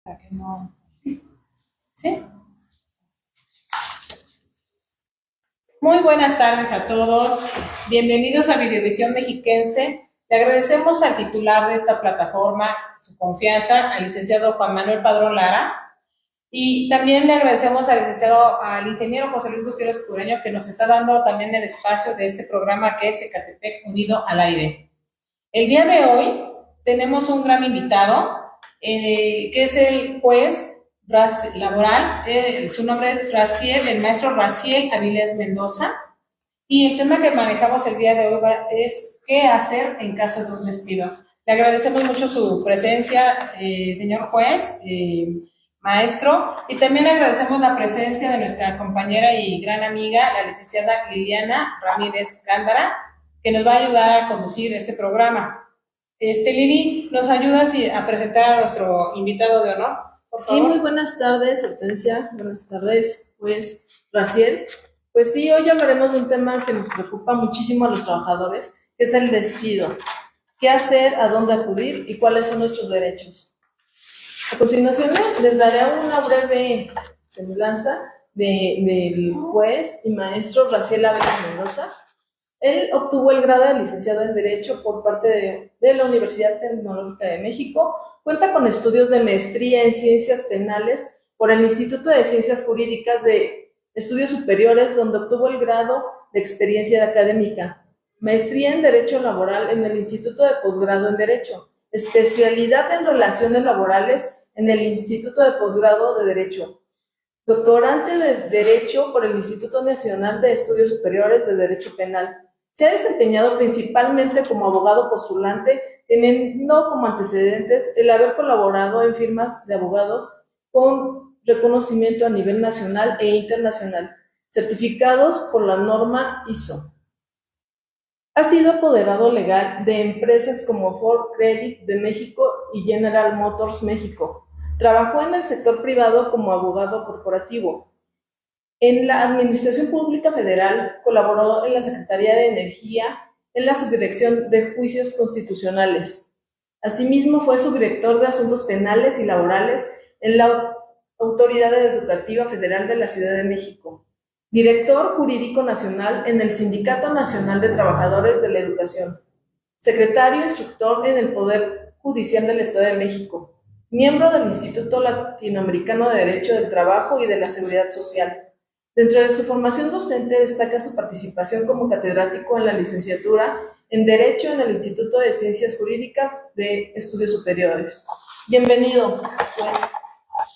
Para que no. ¿Sí? Muy buenas tardes a todos. Bienvenidos a Videovisión Mexiquense. Le agradecemos al titular de esta plataforma su confianza, al licenciado Juan Manuel Padrón Lara. Y también le agradecemos al ingeniero José Luis Gutiérrez Cureño, que nos está dando también el espacio de este programa que es Ecatepec Unido al Aire. El día de hoy tenemos un gran invitado, que es el juez laboral. Su nombre es el maestro Raciel Avilés Mendoza, y el tema que manejamos el día de hoy es qué hacer en caso de un despido. Le agradecemos mucho su presencia, señor juez, maestro, y también le agradecemos la presencia de nuestra compañera y gran amiga, la licenciada Liliana Ramírez Gándara, que nos va a ayudar a conducir este programa. Lili, ¿nos ayudas a presentar a nuestro invitado de honor, por favor? Sí, muy buenas tardes, Hortensia. Buenas tardes, pues, Raciel. Pues sí, hoy hablaremos de un tema que nos preocupa muchísimo a los trabajadores, que es el despido. ¿Qué hacer, a dónde acudir y cuáles son nuestros derechos? A continuación les daré una breve semblanza del juez y maestro Raciel Avilés Mendoza. Él obtuvo el grado de licenciado en Derecho por parte de la Universidad Tecnológica de México. Cuenta con estudios de maestría en Ciencias Penales por el Instituto de Ciencias Jurídicas de Estudios Superiores, donde obtuvo el grado de experiencia académica. Maestría en Derecho Laboral en el Instituto de Posgrado en Derecho. Especialidad en Relaciones Laborales en el Instituto de Posgrado de Derecho. Doctorante de Derecho por el Instituto Nacional de Estudios Superiores de Derecho Penal. Se ha desempeñado principalmente como abogado postulante, teniendo como antecedentes el haber colaborado en firmas de abogados con reconocimiento a nivel nacional e internacional, certificados por la norma ISO. Ha sido apoderado legal de empresas como Ford Credit de México y General Motors México. Trabajó en el sector privado como abogado corporativo. En la Administración Pública Federal colaboró en la Secretaría de Energía en la Subdirección de Juicios Constitucionales. Asimismo, fue subdirector de Asuntos Penales y Laborales en la Autoridad Educativa Federal de la Ciudad de México. Director Jurídico Nacional en el Sindicato Nacional de Trabajadores de la Educación. Secretario Instructor en el Poder Judicial del Estado de México. Miembro del Instituto Latinoamericano de Derecho del Trabajo y de la Seguridad Social. Dentro de su formación docente destaca su participación como catedrático en la licenciatura en Derecho en el Instituto de Ciencias Jurídicas de Estudios Superiores. Bienvenido, pues,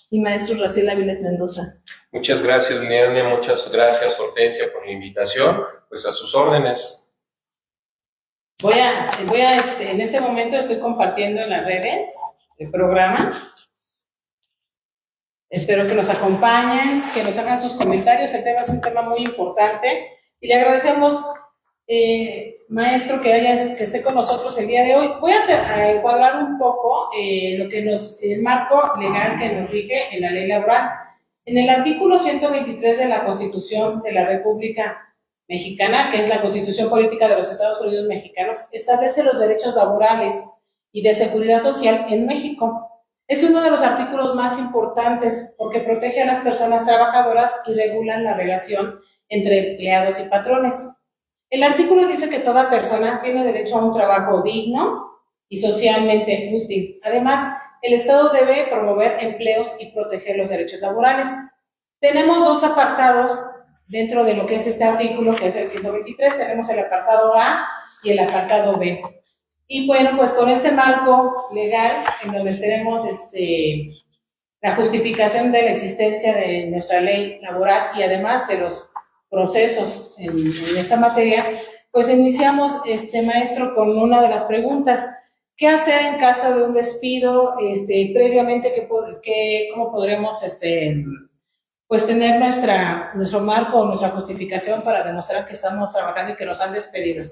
y maestro Raciel Avilés Mendoza. Muchas gracias, Liliana, muchas gracias, Hortensia, por la invitación. Pues a sus órdenes. En este momento estoy compartiendo en las redes el programa. Espero que nos acompañen, que nos hagan sus comentarios. El tema es un tema muy importante y le agradecemos, maestro, que esté con nosotros el día de hoy. Voy a encuadrar un poco el marco legal que nos rige en la ley laboral. En el artículo 123 de la Constitución de la República Mexicana, que es la Constitución Política de los Estados Unidos Mexicanos, establece los derechos laborales y de seguridad social en México. Es uno de los artículos más importantes porque protege a las personas trabajadoras y regula la relación entre empleados y patrones. El artículo dice que toda persona tiene derecho a un trabajo digno y socialmente útil. Además, el Estado debe promover empleos y proteger los derechos laborales. Tenemos dos apartados dentro de lo que es este artículo, que es el 123. Tenemos el apartado A y el apartado B. Y bueno, pues con este marco legal, en donde tenemos la justificación de la existencia de nuestra ley laboral y además de los procesos en esta materia, pues iniciamos, maestro, con una de las preguntas. ¿Qué hacer en caso de un despido? Previamente, ¿cómo podremos pues tener nuestro marco o nuestra justificación para demostrar que estamos trabajando y que nos han despedido?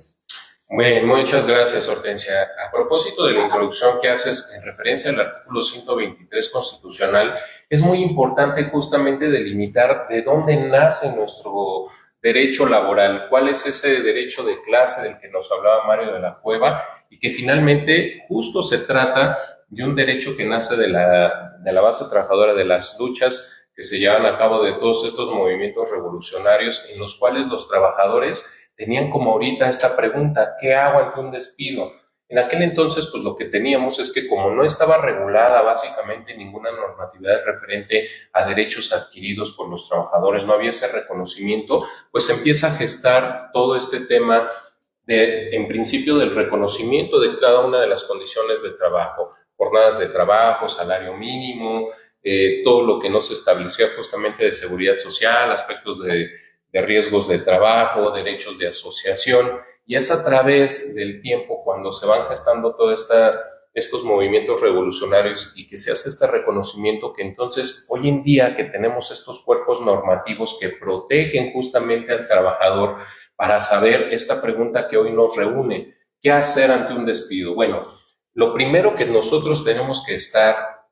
Bien, muchas gracias, Hortensia. A propósito de la introducción que haces en referencia al artículo 123 constitucional, es muy importante justamente delimitar de dónde nace nuestro derecho laboral, cuál es ese derecho de clase del que nos hablaba Mario de la Cueva y que finalmente justo se trata de un derecho que nace de la base trabajadora, de las luchas que se llevan a cabo, de todos estos movimientos revolucionarios en los cuales los trabajadores tenían como ahorita esta pregunta: ¿qué hago ante un despido? En aquel entonces, pues lo que teníamos es que como no estaba regulada básicamente ninguna normatividad referente a derechos adquiridos por los trabajadores, no había ese reconocimiento, pues empieza a gestar todo este tema en principio, del reconocimiento de cada una de las condiciones de trabajo, jornadas de trabajo, salario mínimo, todo lo que no se establecía justamente de seguridad social, aspectos de riesgos de trabajo, derechos de asociación, y es a través del tiempo cuando se van gestando todos estos movimientos revolucionarios y que se hace este reconocimiento, que entonces hoy en día que tenemos estos cuerpos normativos que protegen justamente al trabajador para saber esta pregunta que hoy nos reúne: ¿qué hacer ante un despido? Bueno, lo primero que nosotros tenemos que estar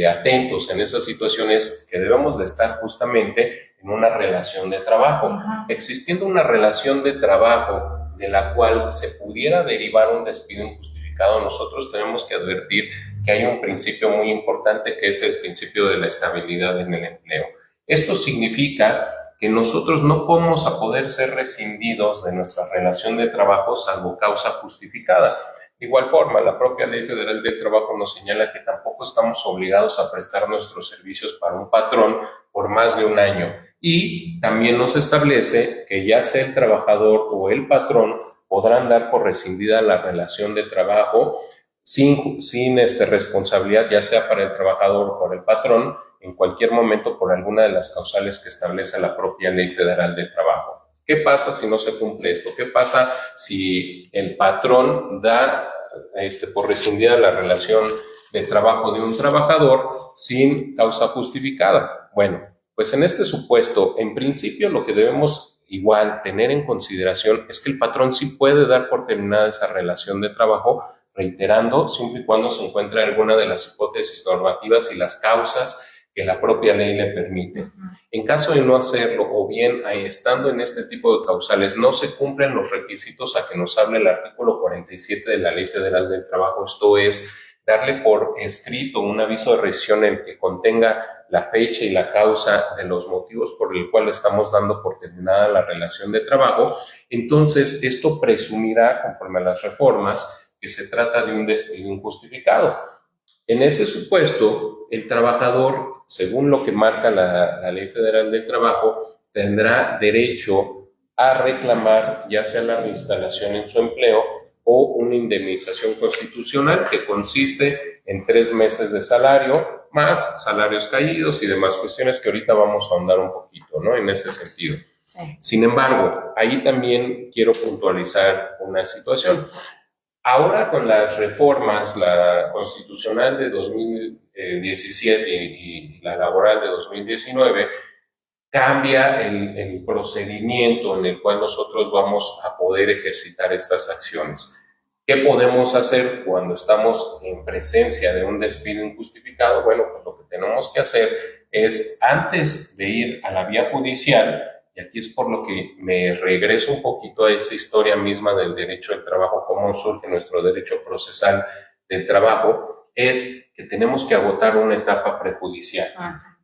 atentos en esas situaciones, que debemos de estar justamente en una relación de trabajo. Existiendo una relación de trabajo de la cual se pudiera derivar un despido injustificado, nosotros tenemos que advertir que hay un principio muy importante, que es el principio de la estabilidad en el empleo. Esto significa que nosotros no vamos a poder ser rescindidos de nuestra relación de trabajo salvo causa justificada. De igual forma, la propia Ley Federal del Trabajo nos señala que tampoco estamos obligados a prestar nuestros servicios para un patrón por más de un año. Y también nos establece que ya sea el trabajador o el patrón podrán dar por rescindida la relación de trabajo sin responsabilidad, ya sea para el trabajador o por el patrón, en cualquier momento por alguna de las causales que establece la propia Ley Federal del Trabajo. ¿Qué pasa si no se cumple esto? ¿Qué pasa si el patrón da por rescindida la relación de trabajo de un trabajador sin causa justificada? Bueno, pues en este supuesto, en principio lo que debemos igual tener en consideración es que el patrón sí puede dar por terminada esa relación de trabajo, reiterando, siempre y cuando se encuentre alguna de las hipótesis normativas y las causas que la propia ley le permite. En caso de no hacerlo, o bien estando en este tipo de causales, no se cumplen los requisitos a que nos habla el artículo 47 de la Ley Federal del Trabajo, esto es, darle por escrito un aviso de rescisión en el que contenga la fecha y la causa de los motivos por el cual estamos dando por terminada la relación de trabajo. Entonces, esto presumirá, conforme a las reformas, que se trata de un despido injustificado. En ese supuesto, el trabajador, según lo que marca la Ley Federal del Trabajo, tendrá derecho a reclamar ya sea la reinstalación en su empleo o una indemnización constitucional que consiste en 3 meses de salario, más salarios caídos y demás cuestiones que ahorita vamos a ahondar un poquito, ¿no? En ese sentido. Sí. Sin embargo, ahí también quiero puntualizar una situación. Ahora con las reformas, la constitucional de 2017 y la laboral de 2019, cambia el procedimiento en el cual nosotros vamos a poder ejercitar estas acciones. ¿Qué podemos hacer cuando estamos en presencia de un despido injustificado? Bueno, pues lo que tenemos que hacer es, antes de ir a la vía judicial, y aquí es por lo que me regreso un poquito a esa historia misma del derecho del trabajo, cómo surge nuestro derecho procesal del trabajo, es que tenemos que agotar una etapa prejudicial.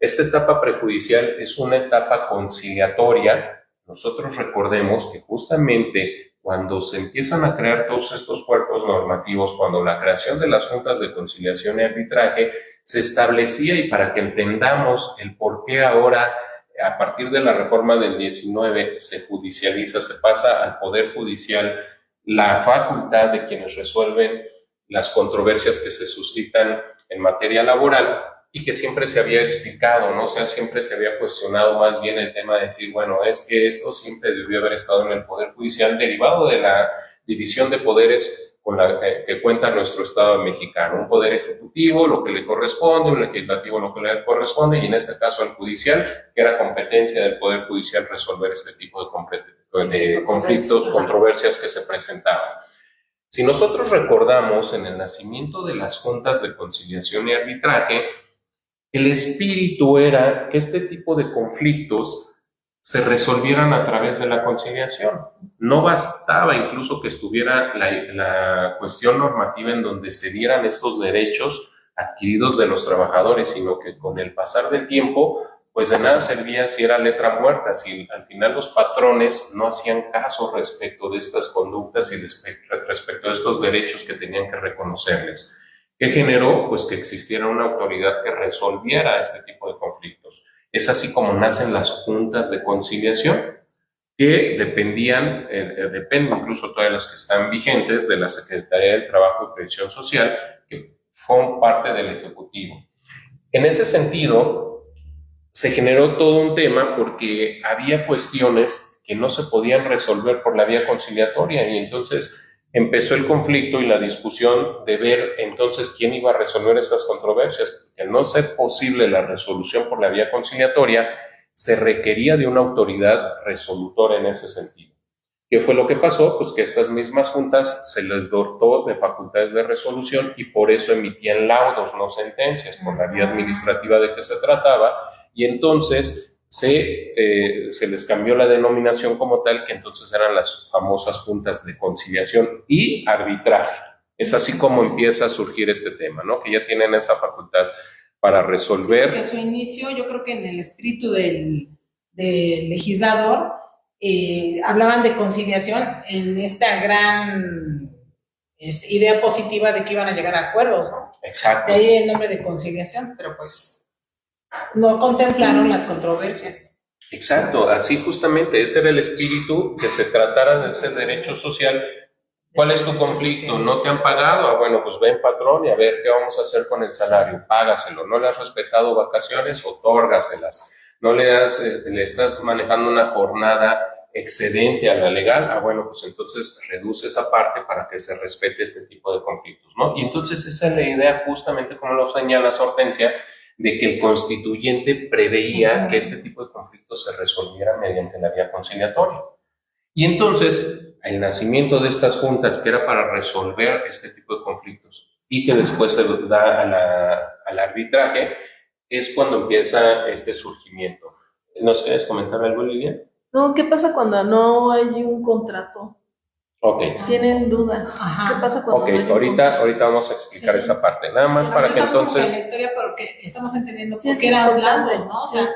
Esta etapa prejudicial es una etapa conciliatoria. Nosotros recordemos que justamente cuando se empiezan a crear todos estos cuerpos normativos, cuando la creación de las juntas de conciliación y arbitraje se establecía, y para que entendamos el por qué ahora, a partir de la reforma del 19, se judicializa, se pasa al Poder Judicial la facultad de quienes resuelven las controversias que se suscitan en materia laboral, y que siempre se había explicado, ¿no? O sea, siempre se había cuestionado más bien el tema de decir, bueno, es que esto siempre debió haber estado en el Poder Judicial, derivado de la división de poderes con la que cuenta nuestro Estado mexicano. Un poder ejecutivo, lo que le corresponde, un legislativo, lo que le corresponde, y en este caso el judicial, que era competencia del Poder Judicial resolver este tipo de conflictos, controversias que se presentaban. Si nosotros recordamos, en el nacimiento de las juntas de conciliación y arbitraje, el espíritu era que este tipo de conflictos se resolvieran a través de la conciliación. No bastaba incluso que estuviera la cuestión normativa en donde se dieran estos derechos adquiridos de los trabajadores, sino que con el pasar del tiempo, pues de nada servía si era letra muerta, si al final los patrones no hacían caso respecto de estas conductas y respecto de estos derechos que tenían que reconocerles. ¿Qué generó? Pues que existiera una autoridad que resolviera este tipo de conflictos. Es así como nacen las juntas de conciliación, que dependen incluso todas las que están vigentes de la Secretaría del Trabajo y Previsión Social, que forman parte del Ejecutivo. En ese sentido, se generó todo un tema porque había cuestiones que no se podían resolver por la vía conciliatoria y entonces empezó el conflicto y la discusión de ver entonces quién iba a resolver estas controversias. Porque al no ser posible la resolución por la vía conciliatoria, se requería de una autoridad resolutora en ese sentido. ¿Qué fue lo que pasó? Pues que a estas mismas juntas se les dotó de facultades de resolución y por eso emitían laudos, no sentencias, por la vía administrativa de que se trataba, y entonces se les cambió la denominación como tal, que entonces eran las famosas juntas de conciliación y arbitraje. Es así como empieza a surgir este tema, ¿no? Que ya tienen esa facultad para resolver. Sí, porque su inicio, yo creo que en el espíritu del legislador, hablaban de conciliación en esta gran idea positiva de que iban a llegar a acuerdos, ¿no? Exacto. De ahí el nombre de conciliación, pero pues no contemplaron las controversias. Exacto, así justamente, ese era el espíritu, que se tratara de ese derecho social. ¿Cuál es tu conflicto? ¿No te han pagado? Ah, bueno, pues ven patrón y a ver qué vamos a hacer con el salario, págaselo. ¿No le has respetado vacaciones? Otórgaselas. ¿No le estás manejando una jornada excedente a la legal? Ah, bueno, pues entonces reduce esa parte para que se respete este tipo de conflictos, ¿no? Y entonces esa es la idea, justamente como lo señala Hortensia, de que el constituyente preveía que este tipo de conflictos se resolvieran mediante la vía conciliatoria. Y entonces, el nacimiento de estas juntas, que era para resolver este tipo de conflictos y que después se da al arbitraje, es cuando empieza este surgimiento. ¿Nos quieres comentar algo, Lilia? No, ¿qué pasa cuando no hay un contrato? Ok. Tienen dudas. Ajá. ¿Qué pasa cuando no hay un ahorita vamos a explicar esa parte. Nada más para que entonces... En la historia, porque estamos entendiendo Sí, por qué es eran importante, lados, ¿no? O sí. sea,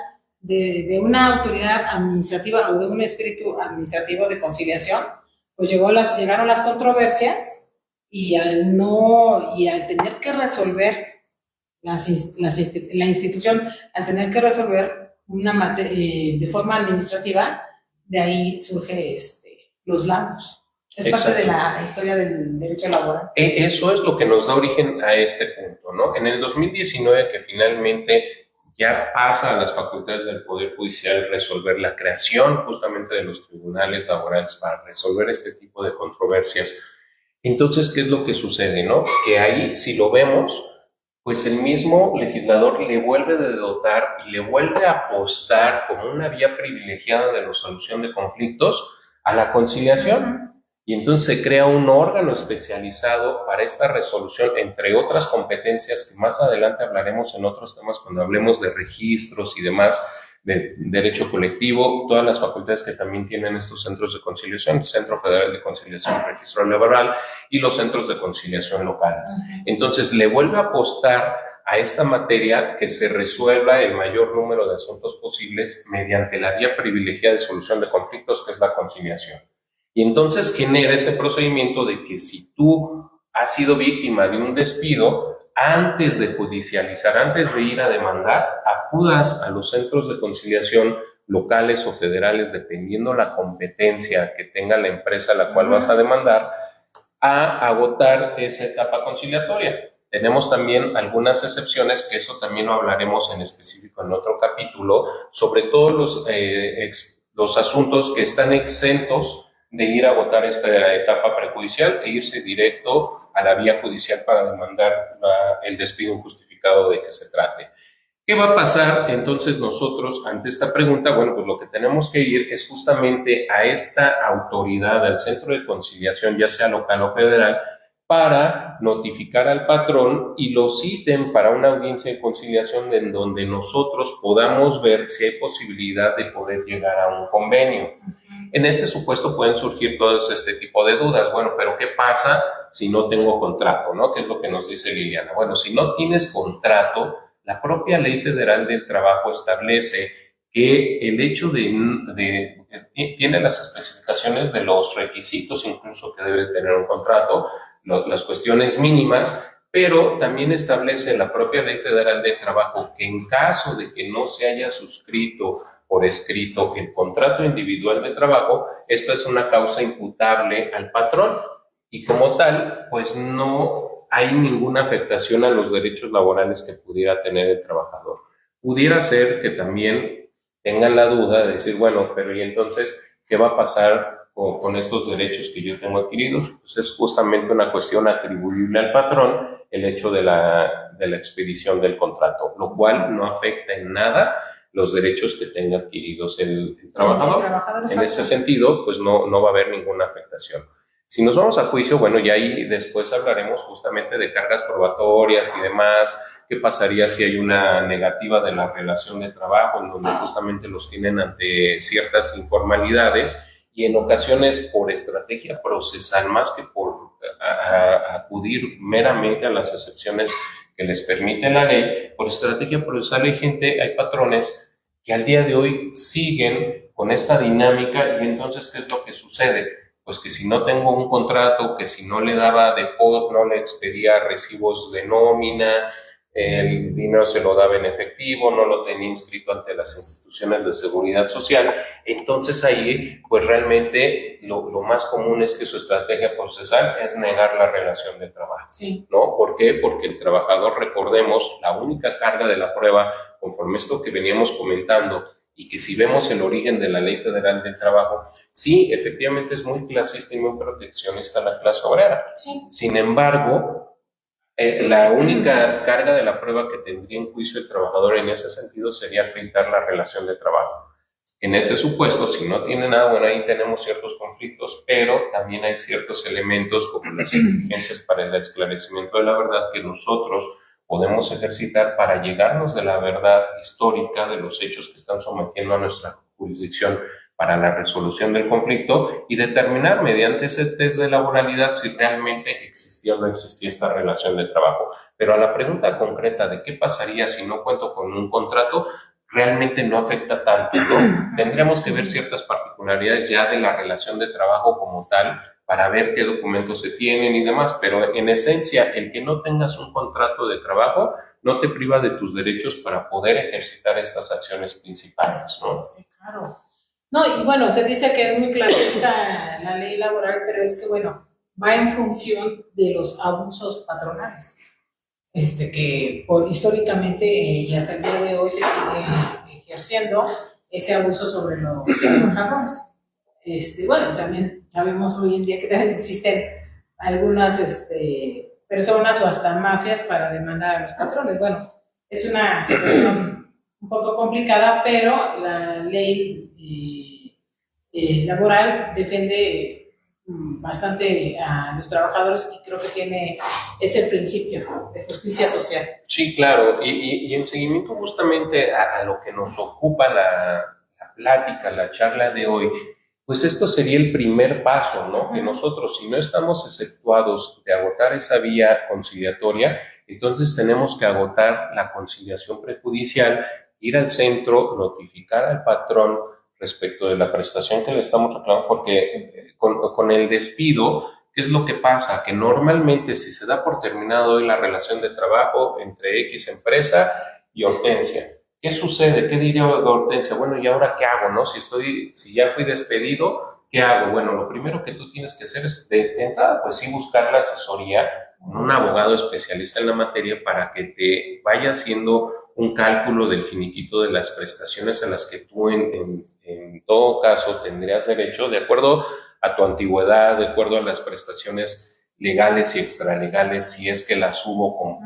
de una autoridad administrativa o de un espíritu administrativo de conciliación, pues llegaron las controversias y al tener que resolver la institución, al tener que resolver de forma administrativa, de ahí surge los lados. Es Exacto. parte de la historia del derecho laboral. Eso es lo que nos da origen a este punto, ¿no? En el 2019, que finalmente ya pasa a las facultades del Poder Judicial resolver la creación justamente de los tribunales laborales para resolver este tipo de controversias. Entonces, ¿qué es lo que sucede, no? Que ahí, si lo vemos, pues el mismo legislador le vuelve a dotar y le vuelve a apostar como una vía privilegiada de la solución de conflictos a la conciliación. Y entonces se crea un órgano especializado para esta resolución, entre otras competencias que más adelante hablaremos en otros temas cuando hablemos de registros y demás, de derecho colectivo, todas las facultades que también tienen estos centros de conciliación, el Centro Federal de Conciliación y Registro Laboral y los centros de conciliación locales. Entonces le vuelve a apostar a esta materia que se resuelva el mayor número de asuntos posibles mediante la vía privilegiada de solución de conflictos, que es la conciliación. Y entonces genera ese procedimiento de que si tú has sido víctima de un despido, antes de judicializar, antes de ir a demandar, acudas a los centros de conciliación locales o federales, dependiendo la competencia que tenga la empresa a la cual vas a demandar, a agotar esa etapa conciliatoria. Tenemos también algunas excepciones, que eso también lo hablaremos en específico en otro capítulo, sobre todos los asuntos que están exentos de ir a agotar esta etapa prejudicial e irse directo a la vía judicial para demandar el despido injustificado de que se trate. ¿Qué va a pasar entonces nosotros ante esta pregunta? Bueno, pues lo que tenemos que ir es justamente a esta autoridad, al centro de conciliación, ya sea local o federal, para notificar al patrón y lo citen para una audiencia de conciliación en donde nosotros podamos ver si hay posibilidad de poder llegar a un convenio. En este supuesto pueden surgir todos este tipo de dudas. Bueno, pero ¿qué pasa si no tengo contrato, ¿no? ¿Qué es lo que nos dice Liliana? Bueno, si no tienes contrato, la propia Ley Federal del Trabajo establece que el hecho tiene las especificaciones de los requisitos incluso que debe tener un contrato, las cuestiones mínimas, pero también establece la propia Ley Federal del Trabajo que en caso de que no se haya suscrito por escrito el contrato individual de trabajo, esto es una causa imputable al patrón y como tal, pues no hay ninguna afectación a los derechos laborales que pudiera tener el trabajador. Pudiera ser que también tengan la duda de decir, bueno, pero ¿y entonces qué va a pasar con estos derechos que yo tengo adquiridos? Pues es justamente una cuestión atribuible al patrón el hecho de la expedición del contrato, lo cual no afecta en nada los derechos que tenga adquiridos el trabajador. En ese sentido, pues no va a haber ninguna afectación. Si nos vamos a juicio, bueno, ya ahí después hablaremos justamente de cargas probatorias y demás, qué pasaría si hay una negativa de la relación de trabajo, en donde justamente los tienen ante ciertas informalidades y en ocasiones por estrategia procesal, más que por acudir meramente a las excepciones que les permite la ley, por estrategia procesal hay patrones que al día de hoy siguen con esta dinámica y entonces, ¿qué es lo que sucede? Pues que si no tengo un contrato, que si no le daba depósito, no le expedía recibos de nómina, el dinero se lo daba en efectivo, no lo tenía inscrito ante las instituciones de seguridad social, entonces ahí pues realmente lo más común es que su estrategia procesal es negar la relación de trabajo. Sí. ¿No? ¿Por qué? Porque el trabajador, recordemos, la única carga de la prueba, conforme esto que veníamos comentando, y que si vemos el origen de la Ley Federal del Trabajo, sí, efectivamente es muy clasista y muy proteccionista la clase obrera. Sí. Sin embargo, la única carga de la prueba que tendría en juicio el trabajador en ese sentido sería acreditar la relación de trabajo. En ese supuesto, si no tiene nada, bueno, ahí tenemos ciertos conflictos, pero también hay ciertos elementos como las exigencias para el esclarecimiento de la verdad que nosotros podemos ejercitar para llegarnos de la verdad histórica de los hechos que están sometiendo a nuestra jurisdicción para la resolución del conflicto y determinar mediante ese test de laboralidad si realmente existía o no existía esta relación de trabajo. Pero a la pregunta concreta de qué pasaría si no cuento con un contrato, realmente no afecta tanto, ¿no? Tendríamos que ver ciertas particularidades ya de la relación de trabajo como tal para ver qué documentos se tienen y demás, pero en esencia, el que no tengas un contrato de trabajo no te priva de tus derechos para poder ejercitar estas acciones principales, ¿no? Sí, claro. No, y bueno, se dice que es muy clasista la ley laboral, pero es que, bueno, va en función de los abusos patronales, que históricamente y hasta el día de hoy se sigue ejerciendo ese abuso sobre los trabajadores. Bueno, también sabemos hoy en día que también existen algunas personas o hasta mafias para demandar a los patrones. Bueno, es una situación un poco complicada, pero la ley laboral defiende bastante a los trabajadores y creo que tiene ese principio de justicia social. Sí, claro, y en seguimiento justamente a lo que nos ocupa la plática, la charla de hoy, pues esto sería el primer paso, ¿no? Que nosotros, si no estamos exceptuados de agotar esa vía conciliatoria, entonces tenemos que agotar la conciliación prejudicial, ir al centro, notificar al patrón respecto de la prestación que le estamos reclamando, porque con el despido, ¿qué es lo que pasa? Que normalmente si se da por terminado hoy la relación de trabajo entre X empresa y Hortensia, ¿qué sucede? ¿Qué diría Hortensia? Bueno, ¿y ahora qué hago, no? Si ya fui despedido, ¿qué hago? Bueno, lo primero que tú tienes que hacer es, de entrada, pues sí, buscar la asesoría con un abogado especialista en la materia para que te vaya haciendo un cálculo del finiquito de las prestaciones a las que tú en todo caso tendrías derecho, de acuerdo a tu antigüedad, de acuerdo a las prestaciones legales y extralegales, si es que las hubo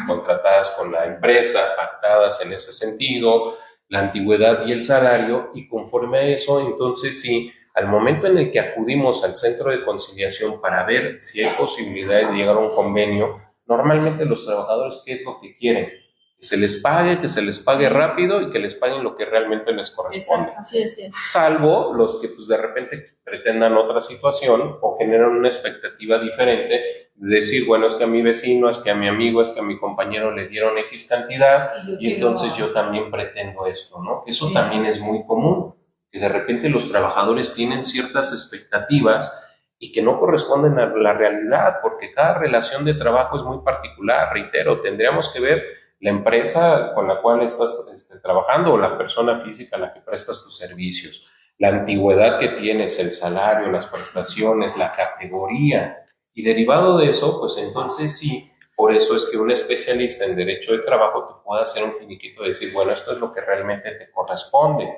contratadas con la empresa, pactadas en ese sentido, la antigüedad y el salario, y conforme a eso, entonces sí, al momento en el que acudimos al centro de conciliación para ver si hay posibilidad de llegar a un convenio, normalmente los trabajadores, ¿qué es lo que quieren? Que se les pague rápido y que les paguen lo que realmente les corresponde. Exacto, así es. Salvo los que pues de repente pretendan otra situación o generan una expectativa diferente de decir, bueno, es que a mi vecino, es que a mi amigo, es que a mi compañero le dieron X cantidad y entonces yo también pretendo esto, ¿no? Eso también es muy común, que de repente los trabajadores tienen ciertas expectativas y que no corresponden a la realidad, porque cada relación de trabajo es muy particular. Reitero, tendríamos que ver la empresa con la cual estás trabajando o la persona física a la que prestas tus servicios, la antigüedad que tienes, el salario, las prestaciones, la categoría, y derivado de eso, pues entonces sí, por eso es que un especialista en derecho de trabajo te puede hacer un finiquito y decir, bueno, esto es lo que realmente te corresponde.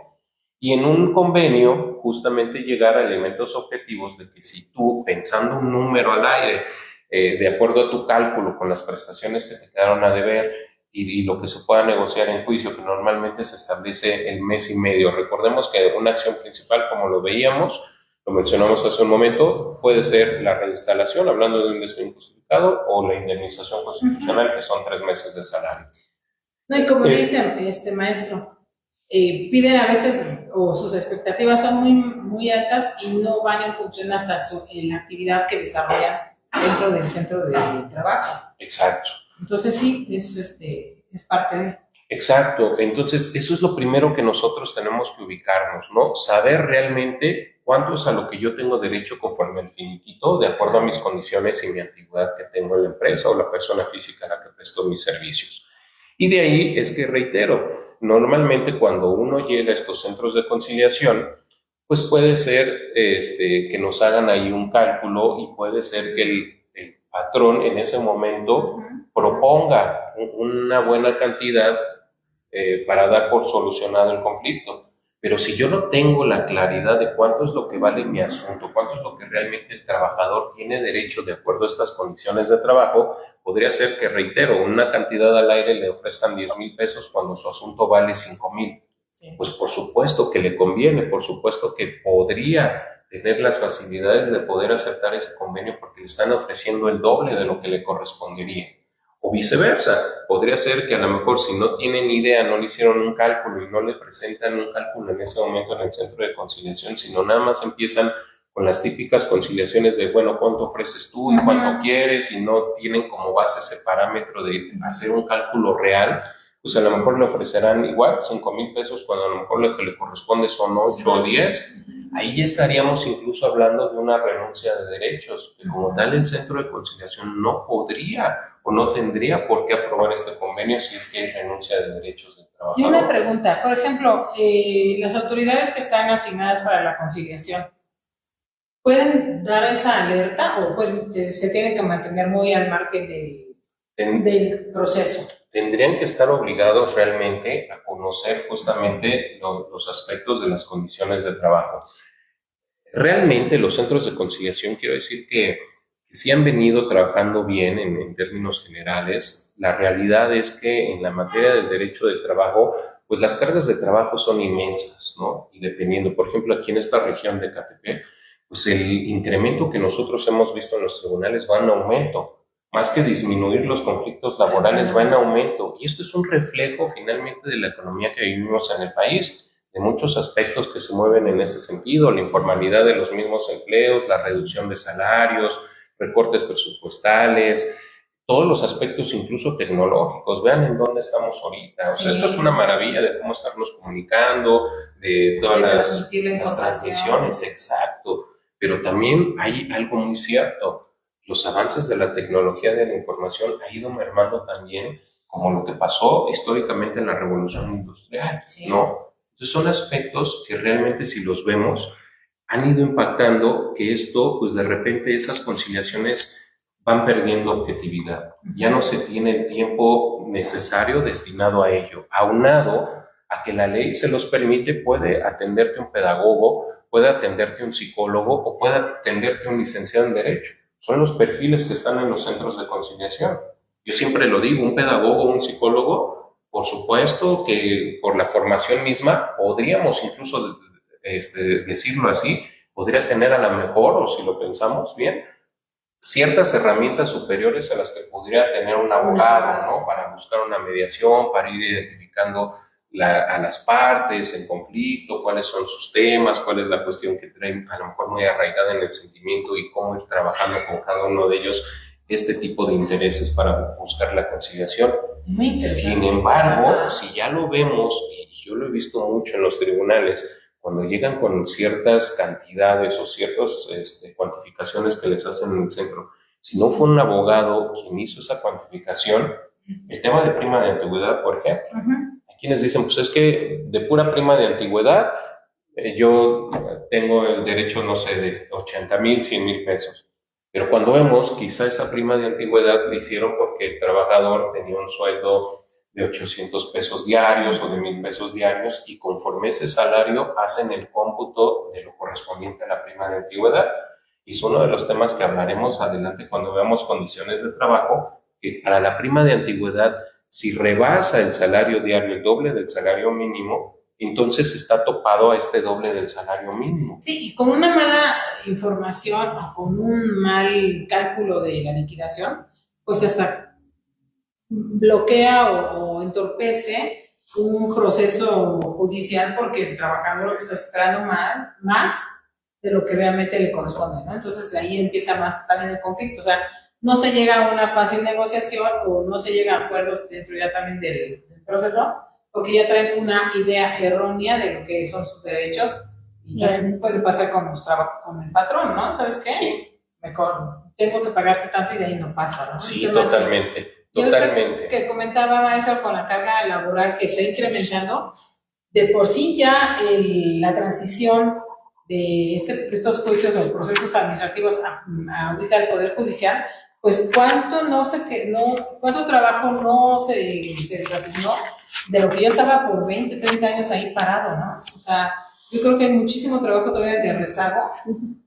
Y en un convenio, justamente llegar a elementos objetivos de que si tú, pensando un número al aire, de acuerdo a tu cálculo con las prestaciones que te quedaron a deber y lo que se pueda negociar en juicio, que normalmente se establece el mes y medio. Recordemos que una acción principal, como lo veíamos, lo mencionamos hace un momento, puede ser la reinstalación, hablando de un despido injustificado, o la indemnización constitucional, que son 3 meses de salario. No, y como dice maestro, piden a veces, o sus expectativas son muy altas y no van en función hasta la actividad que desarrollan dentro del centro de trabajo. Exacto. Entonces sí, es parte de... Exacto. Entonces, eso es lo primero que nosotros tenemos que ubicarnos, ¿no? Saber realmente cuánto es a lo que yo tengo derecho conforme al finiquito, de acuerdo a mis condiciones y mi antigüedad que tengo en la empresa o la persona física a la que presto mis servicios. Y de ahí es que reitero, normalmente cuando uno llega a estos centros de conciliación, pues puede ser que nos hagan ahí un cálculo y puede ser que el patrón en ese momento proponga una buena cantidad para dar por solucionado el conflicto. Pero si yo no tengo la claridad de cuánto es lo que vale mi asunto, cuánto es lo que realmente el trabajador tiene derecho de acuerdo a estas condiciones de trabajo, podría ser que, reitero, una cantidad al aire le ofrezcan 10,000 pesos cuando su asunto vale 5,000. Sí. Pues por supuesto que le conviene, por supuesto que podría tener las facilidades de poder aceptar ese convenio porque le están ofreciendo el doble de lo que le correspondería. O viceversa, podría ser que a lo mejor si no tienen idea, no le hicieron un cálculo y no le presentan un cálculo en ese momento en el centro de conciliación, sino nada más empiezan con las típicas conciliaciones de, bueno, ¿cuánto ofreces tú y cuánto quieres? Y no tienen como base ese parámetro de hacer un cálculo real, pues a lo mejor le ofrecerán igual 5,000 pesos cuando a lo mejor lo que le corresponde son 8 o 10. Ahí ya estaríamos incluso hablando de una renuncia de derechos, que como tal el centro de conciliación no podría o no tendría por qué aprobar este convenio si es que hay renuncia de derechos del trabajador. Y una pregunta, por ejemplo, las autoridades que están asignadas para la conciliación, ¿pueden dar esa alerta o se tienen que mantener muy al margen del proceso? Tendrían que estar obligados realmente a conocer justamente los aspectos de las condiciones de trabajo. Realmente los centros de conciliación, quiero decir que sí han venido trabajando bien en términos generales. La realidad es que en la materia del derecho del trabajo, pues las cargas de trabajo son inmensas, ¿no? Y dependiendo, por ejemplo, aquí en esta región de Ecatepec, pues el incremento que nosotros hemos visto en los tribunales va en aumento. Más que disminuir los conflictos laborales, va en aumento. Y esto es un reflejo finalmente de la economía que vivimos en el país, de muchos aspectos que se mueven en ese sentido, la informalidad de los mismos empleos, la reducción de salarios, recortes presupuestales, todos los aspectos incluso tecnológicos. Vean en dónde estamos ahorita. O sea, esto es una maravilla de cómo estarnos comunicando, de todas las transmisiones, exacto. Pero también hay algo muy cierto. Los avances de la tecnología de la información ha ido mermando también, como lo que pasó históricamente en la revolución industrial, ¿no? Entonces son aspectos que realmente si los vemos han ido impactando que esto, pues de repente esas conciliaciones van perdiendo objetividad. Ya no se tiene el tiempo necesario destinado a ello. Aunado a que la ley se los permite, puede atenderte un pedagogo, puede atenderte un psicólogo o puede atenderte un licenciado en Derecho. Son los perfiles que están en los centros de conciliación. Yo siempre lo digo, un pedagogo o un psicólogo, por supuesto que por la formación misma, podríamos incluso decirlo así, podría tener a lo mejor, o si lo pensamos bien, ciertas herramientas superiores a las que podría tener un abogado, ¿no? Para buscar una mediación, para ir identificando a las partes en conflicto, cuáles son sus temas, cuál es la cuestión que traen a lo mejor muy arraigada en el sentimiento y cómo ir trabajando con cada uno de ellos este tipo de intereses para buscar la conciliación. Sin embargo, si ya lo vemos, y yo lo he visto mucho en los tribunales, cuando llegan con ciertas cantidades o ciertas cuantificaciones que les hacen en el centro, si no fue un abogado quien hizo esa cuantificación, el tema de prima de antigüedad, por ejemplo, hay quienes dicen, pues es que de pura prima de antigüedad, yo tengo el derecho, no sé, de 80,000, 100,000 pesos. Pero cuando vemos, quizá esa prima de antigüedad la hicieron porque el trabajador tenía un sueldo de 800 pesos diarios o de 1,000 pesos diarios y conforme ese salario hacen el cómputo de lo correspondiente a la prima de antigüedad. Y es uno de los temas que hablaremos adelante cuando veamos condiciones de trabajo, que para la prima de antigüedad, si rebasa el salario diario el doble del salario mínimo, entonces está topado a este doble del salario mínimo. Sí, y con una mala información o con un mal cálculo de la liquidación, pues hasta bloquea o entorpece un proceso judicial porque el trabajador está esperando más de lo que realmente le corresponde, ¿no? Entonces ahí empieza más también el conflicto, o sea, no se llega a una fácil negociación o no se llega a acuerdos dentro ya también del proceso, porque ya traen una idea errónea de lo que son sus derechos y también puede pasar con el patrón, ¿no? ¿Sabes qué? Sí. Mejor, tengo que pagarte tanto y de ahí no pasa, ¿no? Sí, totalmente. Totalmente. Que comentaba Maestro con la carga laboral que está incrementando, de por sí ya la transición de estos juicios o procesos administrativos ahorita al Poder Judicial, pues cuánto trabajo no se les asignó de lo que ya estaba por 20, 30 años ahí parado, ¿no? O sea, yo creo que hay muchísimo trabajo todavía de rezago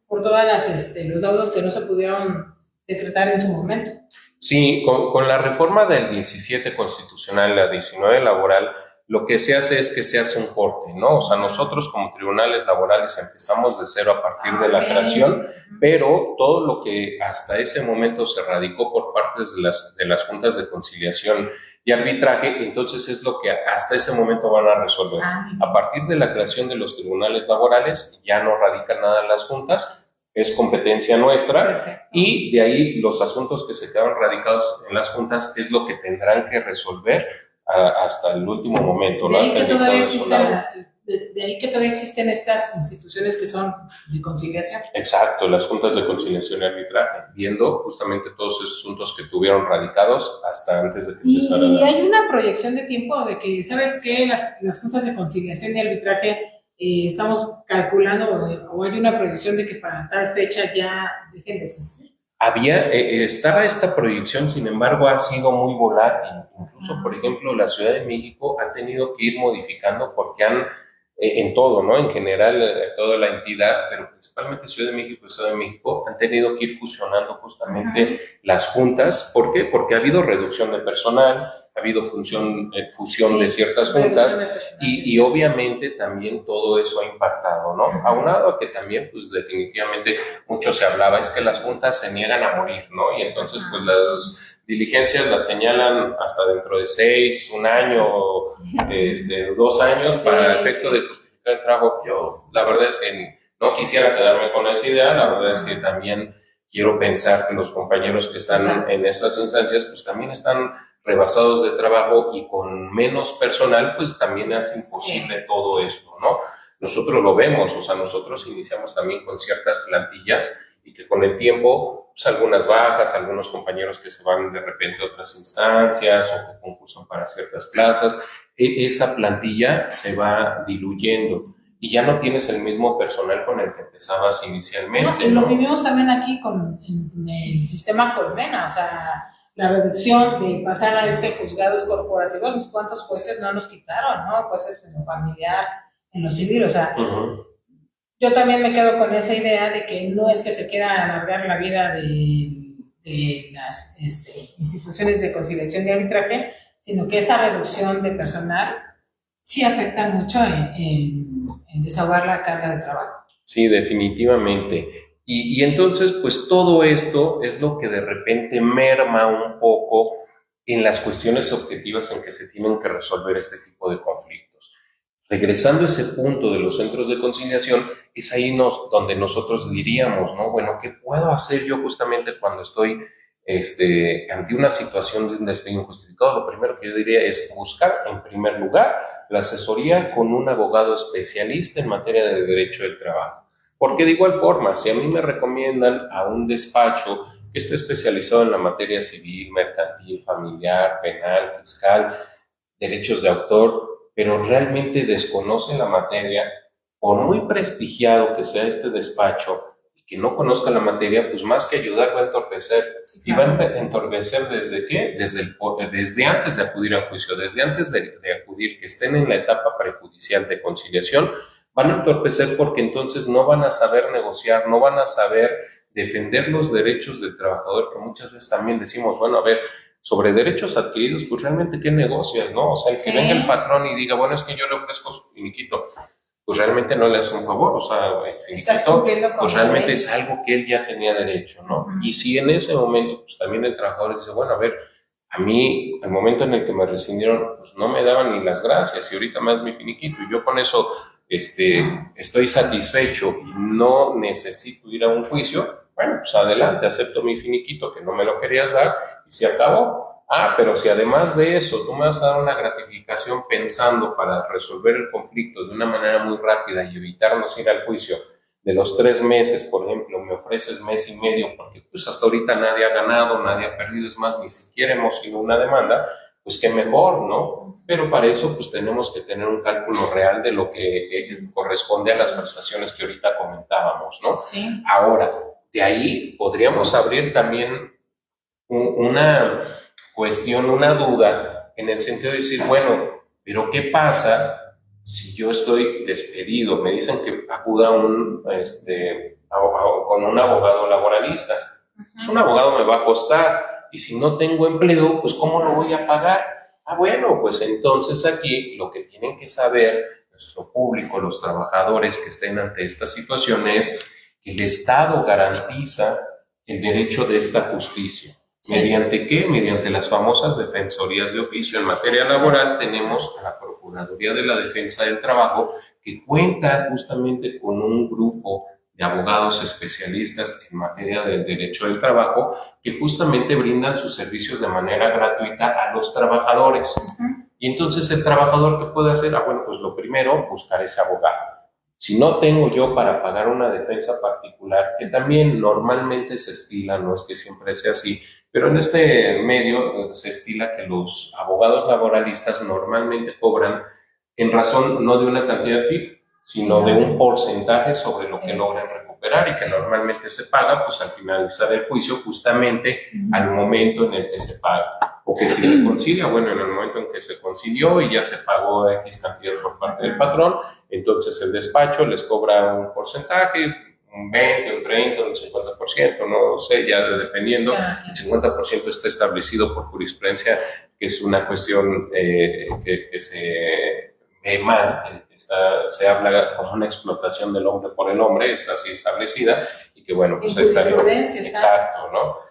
por todas los laudos que no se pudieron decretar en su momento. Sí, con la reforma del 17 constitucional, la 19 laboral, lo que se hace es que se hace un corte, ¿no? O sea, nosotros como tribunales laborales empezamos de cero a partir de la creación, pero todo lo que hasta ese momento se radicó por partes de las juntas de conciliación y arbitraje, entonces es lo que hasta ese momento van a resolver. A partir de la creación de los tribunales laborales, ya no radican nada en las juntas, es competencia nuestra. Perfecto. Y de ahí los asuntos que se quedan radicados en las juntas es lo que tendrán que resolver hasta el último momento. De ahí, de ahí que todavía existen estas instituciones que son de conciliación. Exacto, las juntas de conciliación y arbitraje, viendo justamente todos esos asuntos que tuvieron radicados hasta antes de que empezara. Y hay una proyección de tiempo de que, ¿sabes qué? Las juntas de conciliación y arbitraje estamos calculando o hay una proyección de que para tal fecha ya dejen de existir. Estaba esta proyección, sin embargo, ha sido muy volátil. Incluso, por ejemplo, la Ciudad de México ha tenido que ir modificando porque en todo, ¿no? En general, toda la entidad, pero principalmente Ciudad de México y Estado de México han tenido que ir fusionando justamente las juntas. ¿Por qué? Porque ha habido reducción de personal, ha habido fusión de ciertas juntas y obviamente también todo eso ha impactado, ¿no? Aunado a que también, pues definitivamente mucho se hablaba, es que las juntas se niegan a morir, ¿no? Y entonces, pues las diligencias las señalan hasta dentro de 6, un año, 2 años para efecto de justificar el trabajo. Yo, la verdad es que no quisiera quedarme con esa idea, la verdad es que también quiero pensar que los compañeros que están en estas instancias, pues también están rebasados de trabajo y con menos personal, pues también hace imposible todo esto, ¿no? Nosotros lo vemos, o sea, nosotros iniciamos también con ciertas plantillas y que con el tiempo, pues algunas bajas, algunos compañeros que se van de repente a otras instancias o que concursan para ciertas plazas, esa plantilla se va diluyendo y ya no tienes el mismo personal con el que empezabas inicialmente. No, y lo vivimos también aquí con el sistema Colmena, o sea, la reducción de pasar a juzgados corporativos, pues cuántos jueces no nos quitaron, ¿no? Jueces en lo familiar, en lo civil, o sea, yo también me quedo con esa idea de que no es que se quiera alargar la vida de las instituciones de conciliación y arbitraje, sino que esa reducción de personal sí afecta mucho en desahogar la carga de trabajo. Sí, definitivamente. Y entonces, pues todo esto es lo que de repente merma un poco en las cuestiones objetivas en que se tienen que resolver este tipo de conflictos. Regresando a ese punto de los centros de conciliación, es ahí donde nosotros diríamos, ¿no? Bueno, ¿qué puedo hacer yo justamente cuando estoy ante una situación de un despido injustificado? Lo primero que yo diría es buscar, en primer lugar, la asesoría con un abogado especialista en materia de derecho del trabajo. Porque de igual forma, si a mí me recomiendan a un despacho que esté especializado en la materia civil, mercantil, familiar, penal, fiscal, derechos de autor, pero realmente desconoce la materia, por muy prestigiado que sea este despacho y que no conozca la materia, pues más que ayudar va a entorpecer. Sí, claro. Y va a entorpecer ¿desde qué? Desde antes de acudir a juicio, desde antes de acudir, que estén en la etapa prejudicial de conciliación, van a entorpecer porque entonces no van a saber negociar, no van a saber defender los derechos del trabajador, que muchas veces también decimos, bueno, a ver, sobre derechos adquiridos, pues realmente qué negocias, ¿no? O sea, que venga el patrón y diga, bueno, es que yo le ofrezco su finiquito, pues realmente no le hace un favor, o sea, el finiquito, pues realmente es algo que él ya tenía derecho, ¿no? Y si en ese momento, pues también el trabajador dice, bueno, a ver, a mí, el momento en el que me rescindieron, pues no me daban ni las gracias y ahorita más mi finiquito, y yo con eso estoy satisfecho y no necesito ir a un juicio, bueno, pues adelante, acepto mi finiquito que no me lo querías dar y se acabó. Ah, pero si además de eso tú me vas a dar una gratificación pensando para resolver el conflicto de una manera muy rápida y evitarnos ir al juicio de los 3 meses, por ejemplo, me ofreces mes y medio, porque pues hasta ahorita nadie ha ganado, nadie ha perdido, es más, ni siquiera hemos ido a una demanda, pues qué mejor, ¿no? Pero para eso pues tenemos que tener un cálculo real de lo que corresponde a las prestaciones que ahorita comentábamos, ¿no? Sí. Ahora, de ahí podríamos abrir también una cuestión, una duda, en el sentido de decir, bueno, pero ¿qué pasa si yo estoy despedido? Me dicen que acuda con un abogado laboralista. Pues un abogado me va a costar, y si no tengo empleo, pues ¿cómo lo voy a pagar? Ah, bueno, pues entonces aquí lo que tienen que saber nuestro público, los trabajadores que estén ante esta situación es que el Estado garantiza el derecho de esta justicia. Sí. ¿Mediante qué? Mediante las famosas defensorías de oficio. En materia laboral tenemos a la Procuraduría de la Defensa del Trabajo, que cuenta justamente con un grupo de abogados especialistas en materia del derecho del trabajo, que justamente brindan sus servicios de manera gratuita a los trabajadores. Y entonces el trabajador, ¿qué puede hacer? Ah, bueno, pues lo primero, buscar ese abogado. Si no tengo yo para pagar una defensa particular, que también normalmente se estila, no es que siempre sea así, pero en este medio se estila que los abogados laboralistas normalmente cobran en razón no de una cantidad fija, sino de un porcentaje sobre lo que logran recuperar, y que normalmente se paga pues al finalizar el juicio, justamente al momento en el que se paga. O que si se concilia, bueno, en el momento en que se concilió y ya se pagó X cantidad por parte del patrón, entonces el despacho les cobra un porcentaje, un 20, un 30, un 50%, no sé, ya dependiendo. El 50% está establecido por jurisprudencia, que es una cuestión que se ve mal, se habla como una explotación del hombre por el hombre, está así establecida, y que bueno, pues estaría... Exacto, ¿no?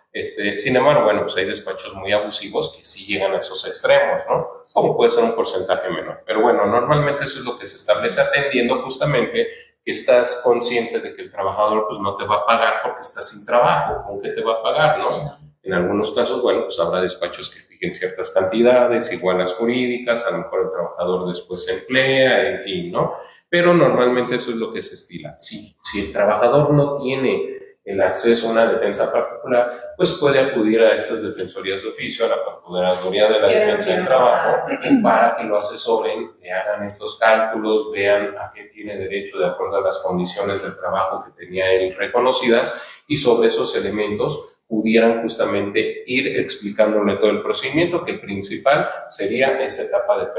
Sin embargo, bueno, pues hay despachos muy abusivos que sí llegan a esos extremos, ¿no? Como puede ser un porcentaje menor. Pero bueno, normalmente eso es lo que se establece, atendiendo justamente que estás consciente de que el trabajador pues no te va a pagar porque estás sin trabajo. ¿Con qué te va a pagar, no? En algunos casos, bueno, pues habrá despachos que fijen ciertas cantidades, igual las jurídicas, a lo mejor el trabajador después se emplea, en fin, ¿no? Pero normalmente eso es lo que se estila. Si el trabajador no tiene el acceso a una defensa particular, pues puede acudir a estas defensorías de oficio, a la Procuraduría de la Defensa del Trabajo, para que lo asesoren, le hagan estos cálculos, vean a qué tiene derecho de acuerdo a las condiciones del trabajo que tenía él reconocidas, y sobre esos elementos pudieran justamente ir explicándole todo el procedimiento, que el principal sería esa etapa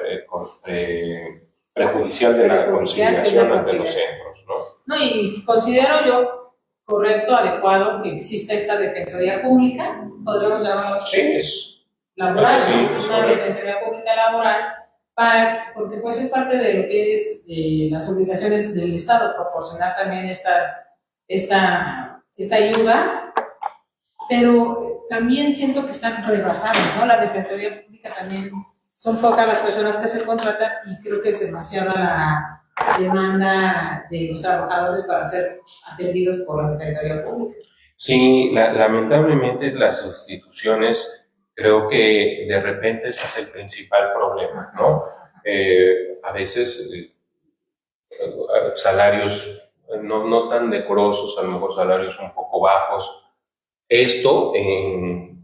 de prejudicial de la conciliación ante los centros, ¿no? No, y considero yo correcto, adecuado, que exista esta defensoría pública, podríamos llamarlo así, laboral, sí, una defensoría pública laboral, porque pues es parte de lo que es las obligaciones del Estado, proporcionar también esta ayuda, pero también siento que están rebasados, ¿no? La Defensoría Pública también, son pocas las personas que se contratan y creo que es demasiada la demanda de los trabajadores para ser atendidos por la Defensoría Pública. Sí, lamentablemente las instituciones, creo que de repente ese es el principal problema, ¿no? A veces salarios no tan decorosos, a lo mejor salarios un poco bajos. Esto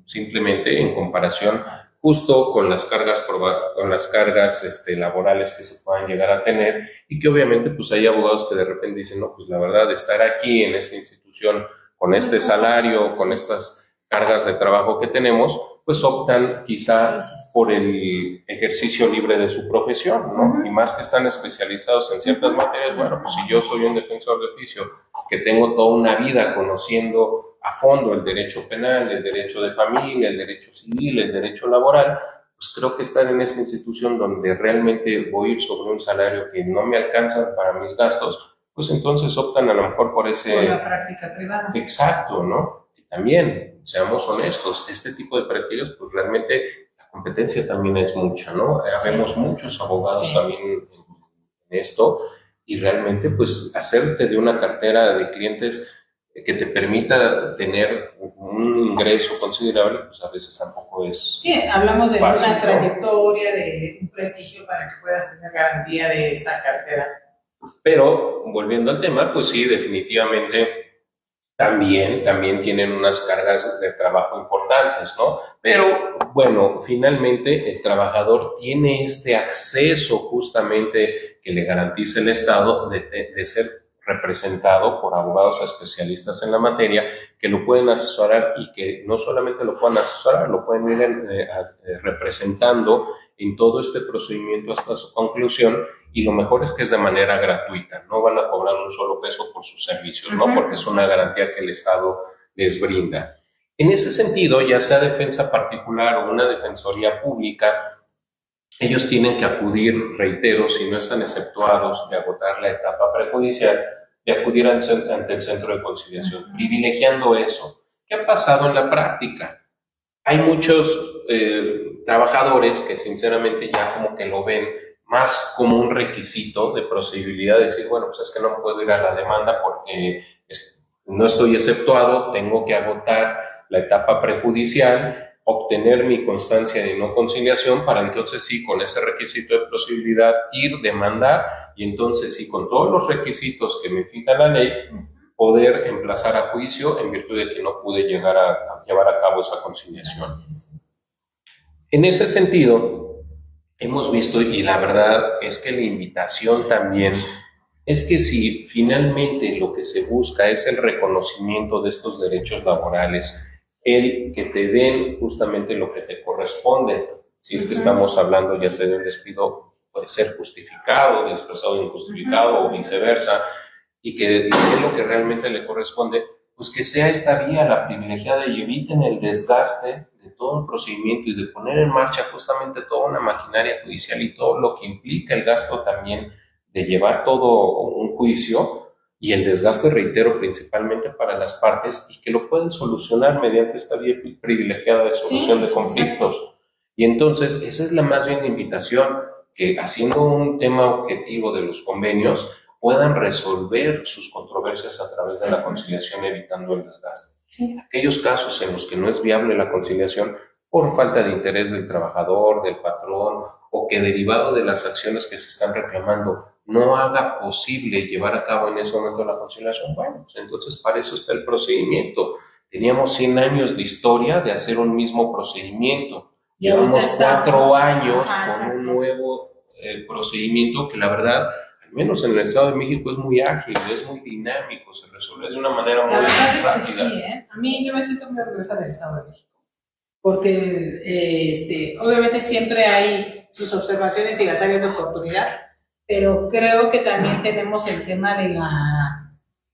simplemente en comparación justo con las cargas laborales que se puedan llegar a tener, y que obviamente pues hay abogados que de repente dicen, no, pues la verdad, estar aquí en esta institución con este salario, con estas cargas de trabajo que tenemos, pues optan quizá por el ejercicio libre de su profesión, ¿no? Y más que están especializados en ciertas materias, bueno, pues si yo soy un defensor de oficio que tengo toda una vida conociendo a fondo el derecho penal, el derecho de familia, el derecho civil, el derecho laboral, pues creo que estar en esta institución donde realmente voy a ir sobre un salario que no me alcanza para mis gastos, pues entonces optan a lo mejor por ese... Por la práctica privada. Exacto, ¿no? Y también, seamos honestos, este tipo de prácticas, pues realmente la competencia también es mucha, ¿no? Sí. Vemos muchos abogados también en esto, y realmente, pues, hacerte de una cartera de clientes que te permita tener un ingreso considerable, pues a veces tampoco es... Sí, hablamos de fácil, una trayectoria, de un prestigio para que puedas tener garantía de esa cartera. Pero, volviendo al tema, pues sí, definitivamente también tienen unas cargas de trabajo importantes, ¿no? Pero, bueno, finalmente el trabajador tiene este acceso justamente que le garantiza el Estado de ser representado por abogados especialistas en la materia que lo pueden asesorar, y que no solamente lo pueden asesorar, lo pueden ir representando en todo este procedimiento hasta su conclusión, y lo mejor es que es de manera gratuita, no van a cobrar un solo peso por sus servicios, ¿no? Porque es una garantía que el Estado les brinda. En ese sentido, ya sea defensa particular o una defensoría pública, ellos tienen que acudir, reitero, si no están exceptuados de agotar la etapa prejudicial, de acudir ante el centro de conciliación, privilegiando eso. ¿Qué ha pasado en la práctica? Hay muchos trabajadores que sinceramente ya como que lo ven más como un requisito de procedibilidad, de decir, bueno, pues es que no puedo ir a la demanda porque no estoy exceptuado, tengo que agotar la etapa prejudicial, obtener mi constancia de no conciliación para entonces sí, con ese requisito de procedibilidad, ir, demandar, y entonces sí, con todos los requisitos que me fija la ley, poder emplazar a juicio en virtud de que no pude llegar a llevar a cabo esa conciliación. En ese sentido, hemos visto, y la verdad es que la invitación también es que si finalmente lo que se busca es el reconocimiento de estos derechos laborales, el que te den justamente lo que te corresponde, si es que estamos hablando ya sea de un despido, puede ser justificado, disfrazado de injustificado o viceversa, y que es lo que realmente le corresponde, pues que sea esta vía la privilegiada y eviten el desgaste de todo un procedimiento y de poner en marcha justamente toda una maquinaria judicial y todo lo que implica el gasto también de llevar todo un juicio, y el desgaste, reitero, principalmente para las partes, y que lo pueden solucionar mediante esta vía privilegiada de solución de conflictos. Y entonces, esa es la más bien la invitación, que haciendo un tema objetivo de los convenios, puedan resolver sus controversias a través de la conciliación, evitando el desgaste. Sí. Aquellos casos en los que no es viable la conciliación por falta de interés del trabajador, del patrón, o que derivado de las acciones que se están reclamando no haga posible llevar a cabo en ese momento la conciliación, bueno, pues entonces para eso está el procedimiento. Teníamos 100 años de historia de hacer un mismo procedimiento. Llevamos 4 años con un nuevo procedimiento que la verdad, al menos en el Estado de México, es muy ágil, es muy dinámico, se resuelve de una manera muy rápida. Es que sí, A mí yo me siento muy orgullosa del Estado de México, porque obviamente siempre hay sus observaciones y las áreas de oportunidad, pero creo que también tenemos el tema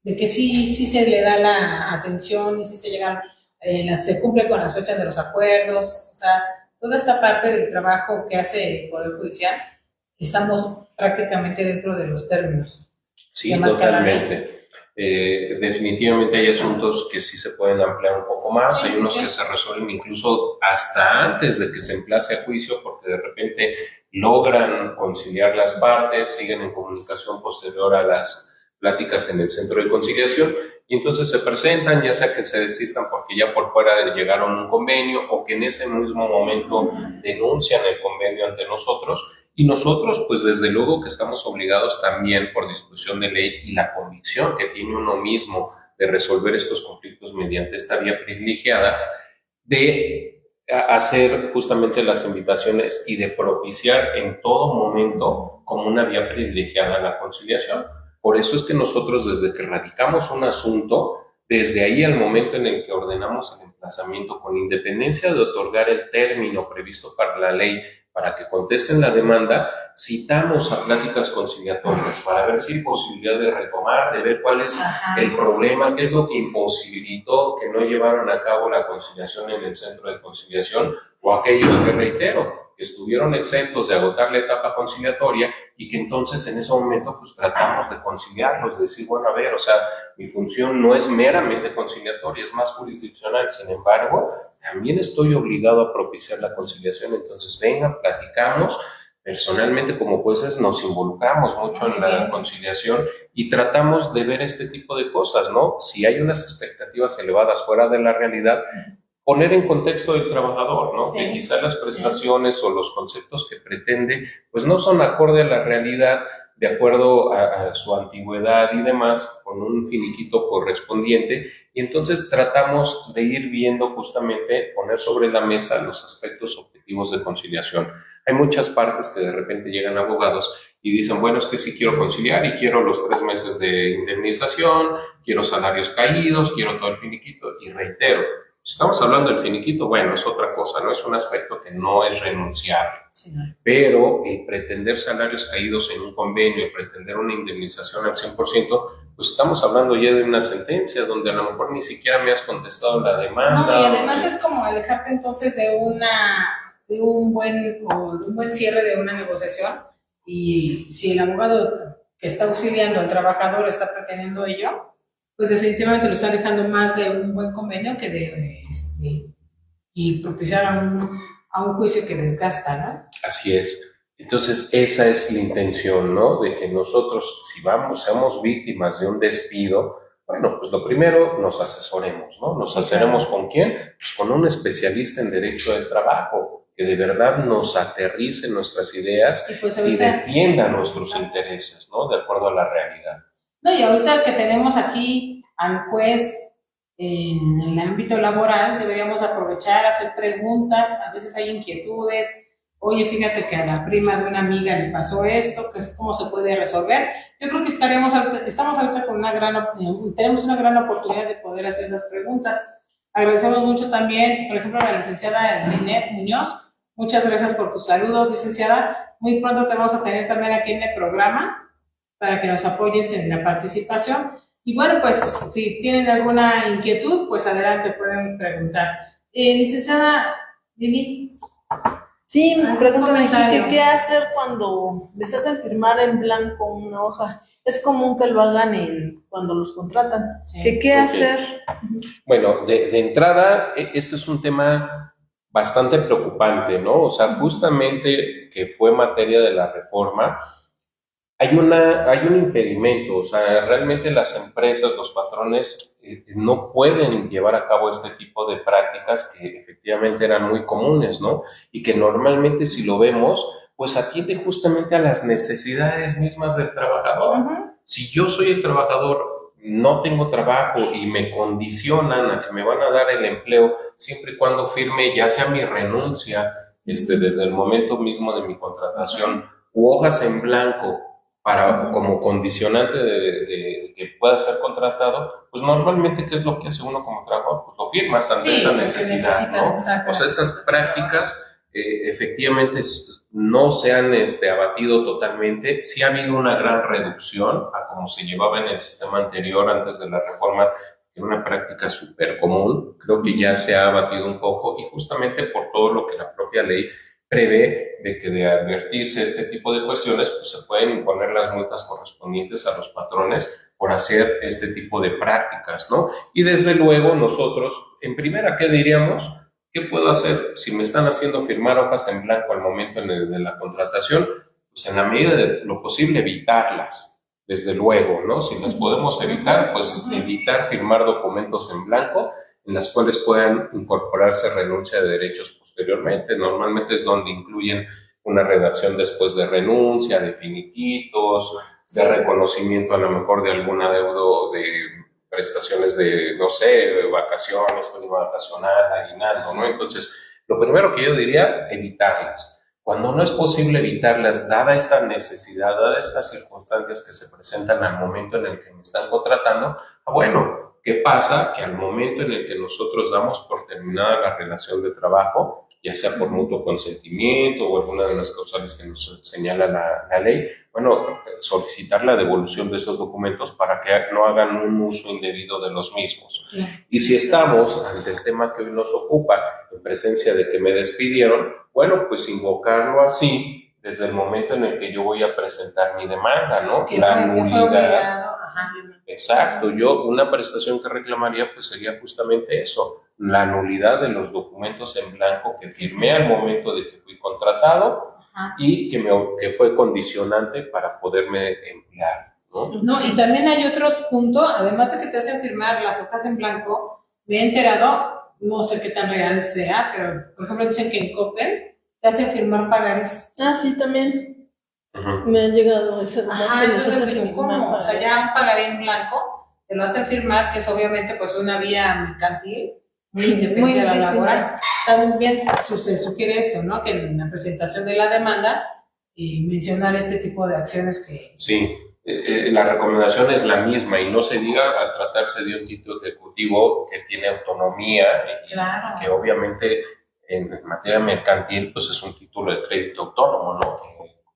de que sí se le da la atención y sí se llegan, se cumple con las fechas de los acuerdos, o sea, toda esta parte del trabajo que hace el Poder Judicial, estamos prácticamente dentro de los términos. Sí, totalmente. Definitivamente hay asuntos que sí se pueden ampliar un poco más, Sí, hay unos sí. que se resuelven incluso hasta antes de que se emplace a juicio, porque de repente logran conciliar las partes, siguen en comunicación posterior a las pláticas en el centro de conciliación y entonces se presentan, ya sea que se desistan porque ya por fuera llegaron a un convenio o que en ese mismo momento denuncian el convenio ante nosotros. Y nosotros, pues desde luego que estamos obligados también por disposición de ley y la convicción que tiene uno mismo de resolver estos conflictos mediante esta vía privilegiada, de hacer justamente las invitaciones y de propiciar en todo momento como una vía privilegiada la conciliación. Por eso es que nosotros desde que radicamos un asunto, desde ahí al momento en el que ordenamos el emplazamiento, con independencia de otorgar el término previsto para la ley para que contesten la demanda, citamos a pláticas conciliatorias para ver si hay posibilidad de retomar, de ver cuál es el problema, qué es lo que imposibilitó que no llevaron a cabo la conciliación en el centro de conciliación, o aquellos que, reitero, que estuvieron exentos de agotar la etapa conciliatoria y que entonces en ese momento pues tratamos de conciliarlos, de decir, bueno, a ver, o sea, mi función no es meramente conciliatoria, es más jurisdiccional, sin embargo, también estoy obligado a propiciar la conciliación, entonces vengan, platicamos. Personalmente, como jueces, nos involucramos mucho en la conciliación y tratamos de ver este tipo de cosas, ¿no? Si hay unas expectativas elevadas fuera de la realidad, poner en contexto del trabajador, ¿no? Sí, que quizás las prestaciones o los conceptos que pretende, pues no son acorde a la realidad, de acuerdo a su antigüedad y demás, con un finiquito correspondiente, y entonces tratamos de ir viendo justamente, poner sobre la mesa los aspectos objetivos de conciliación. Hay muchas partes que de repente llegan abogados y dicen, bueno, es que sí quiero conciliar y quiero los 3 meses de indemnización, quiero salarios caídos, quiero todo el finiquito, y reitero, si estamos hablando del finiquito, bueno, es otra cosa, no es un aspecto que no es renunciable, sí, no. Pero el pretender salarios caídos en un convenio, el pretender una indemnización al 100%, pues estamos hablando ya de una sentencia donde a lo mejor ni siquiera me has contestado la demanda. No, y además es como alejarte entonces de un buen cierre de una negociación, y si el abogado que está auxiliando al trabajador está pretendiendo ello, pues definitivamente lo está alejando más de un buen convenio que de y propiciar a un juicio que desgasta, ¿no? Así es. Entonces, esa es la intención, ¿no? De que nosotros, si seamos víctimas de un despido, bueno, pues lo primero, nos asesoremos, ¿no? ¿Nos asesoremos con quién? Pues con un especialista en derecho del trabajo, que de verdad nos aterrice nuestras ideas y defienda nuestros intereses, ¿no? De acuerdo a la realidad. No, y ahorita que tenemos aquí al juez en el ámbito laboral, deberíamos aprovechar, hacer preguntas, a veces hay inquietudes, oye, fíjate que a la prima de una amiga le pasó esto, ¿cómo se puede resolver? Yo creo que estamos ahorita con tenemos una gran oportunidad de poder hacer esas preguntas. Agradecemos mucho también, por ejemplo, a la licenciada Linet Muñoz. Muchas gracias por tus saludos, licenciada. Muy pronto te vamos a tener también aquí en el programa para que nos apoyes en la participación. Y bueno, pues si tienen alguna inquietud, pues adelante, pueden preguntar. Licenciada Lili. Sí, me preguntan ¿qué hacer cuando les hacen firmar en blanco una hoja? Es común que lo hagan cuando los contratan. Sí. ¿Qué hacer? Bueno, de entrada, esto es un tema bastante preocupante, ¿no? O sea, justamente que fue materia de la reforma, hay un impedimento, o sea, realmente las empresas, los patrones no pueden llevar a cabo este tipo de prácticas que efectivamente eran muy comunes, ¿no? Y que normalmente si lo vemos, pues atiende justamente a las necesidades mismas del trabajador. Uh-huh. Si yo soy el trabajador, no tengo trabajo y me condicionan a que me van a dar el empleo siempre y cuando firme ya sea mi renuncia, desde el momento mismo de mi contratación, u hojas en blanco, como condicionante de que pueda ser contratado, pues normalmente, ¿qué es lo que hace uno como trabajador? Pues lo firmas ante esa necesidad, ¿no? O sea, estas prácticas efectivamente no se han abatido totalmente. Sí ha habido una gran reducción a como se llevaba en el sistema anterior antes de la reforma, que era una práctica súper común. Creo que ya se ha abatido un poco y justamente por todo lo que la propia ley prevé de que de advertirse este tipo de cuestiones, pues se pueden imponer las multas correspondientes a los patrones por hacer este tipo de prácticas, ¿no? Y desde luego nosotros, en primera, ¿qué diríamos? ¿Qué puedo hacer si me están haciendo firmar hojas en blanco al momento de la contratación? Pues en la medida de lo posible evitarlas, desde luego, ¿no? Si las podemos evitar, pues evitar firmar documentos en blanco en las cuales puedan incorporarse renuncia de derechos posteriormente. Normalmente es donde incluyen una redacción después de renuncia, de finiquitos, de reconocimiento a lo mejor de algún adeudo de prestaciones de, no sé, de vacaciones, prima vacacional, aguinaldo, ¿no? Entonces, lo primero que yo diría, evitarlas. Cuando no es posible evitarlas, dada esta necesidad, dada estas circunstancias que se presentan al momento en el que me están contratando, bueno, ¿qué pasa? Que al momento en el que nosotros damos por terminada la relación de trabajo, ya sea por mutuo consentimiento o alguna de las causales que nos señala la ley, bueno, solicitar la devolución de esos documentos para que no hagan un uso indebido de los mismos. Sí. Y si estamos ante el tema que hoy nos ocupa, en presencia de que me despidieron, bueno, pues invocarlo así desde el momento en el que yo voy a presentar mi demanda, ¿no? La nulidad. Exacto, yo una prestación que reclamaría pues sería justamente eso, la nulidad de los documentos en blanco que firmé al momento de que fui contratado y que fue condicionante para poderme emplear, ¿no? No, y también hay otro punto, además de que te hacen firmar las hojas en blanco, me he enterado, no sé qué tan real sea, pero por ejemplo dicen que en Coppel te hacen firmar pagares. Ah, sí, también. Me ha llegado ese rumor que les entonces, hacen firmar ¿cómo? O pagares. sea, ya un pagaré en blanco, te lo hacen firmar, que es obviamente pues una vía mercantil, muy independiente de la laboral. También se sugiere eso, ¿no? Que en la presentación de la demanda mencionar este tipo de acciones que... Sí, la recomendación es la misma y no se diga al tratarse de un título ejecutivo que tiene autonomía y Claro. que obviamente en materia mercantil pues es un título de crédito autónomo, ¿no?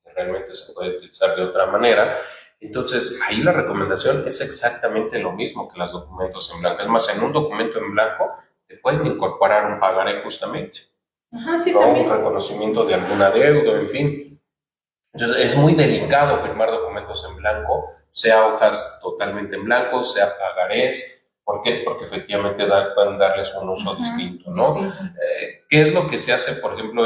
Que realmente se puede utilizar de otra manera. Entonces, ahí la recomendación es exactamente lo mismo que los documentos en blanco. Es más, en un documento en blanco te pueden incorporar un pagaré justamente. Ajá, sí, ¿no? también. Un reconocimiento de algún adeudo, en fin. Entonces, es muy delicado firmar documentos en blanco, sea hojas totalmente en blanco, sea pagarés. ¿Por qué? Porque efectivamente pueden darles un uso distinto, ¿no? Sí. ¿Qué es lo que se hace, por ejemplo,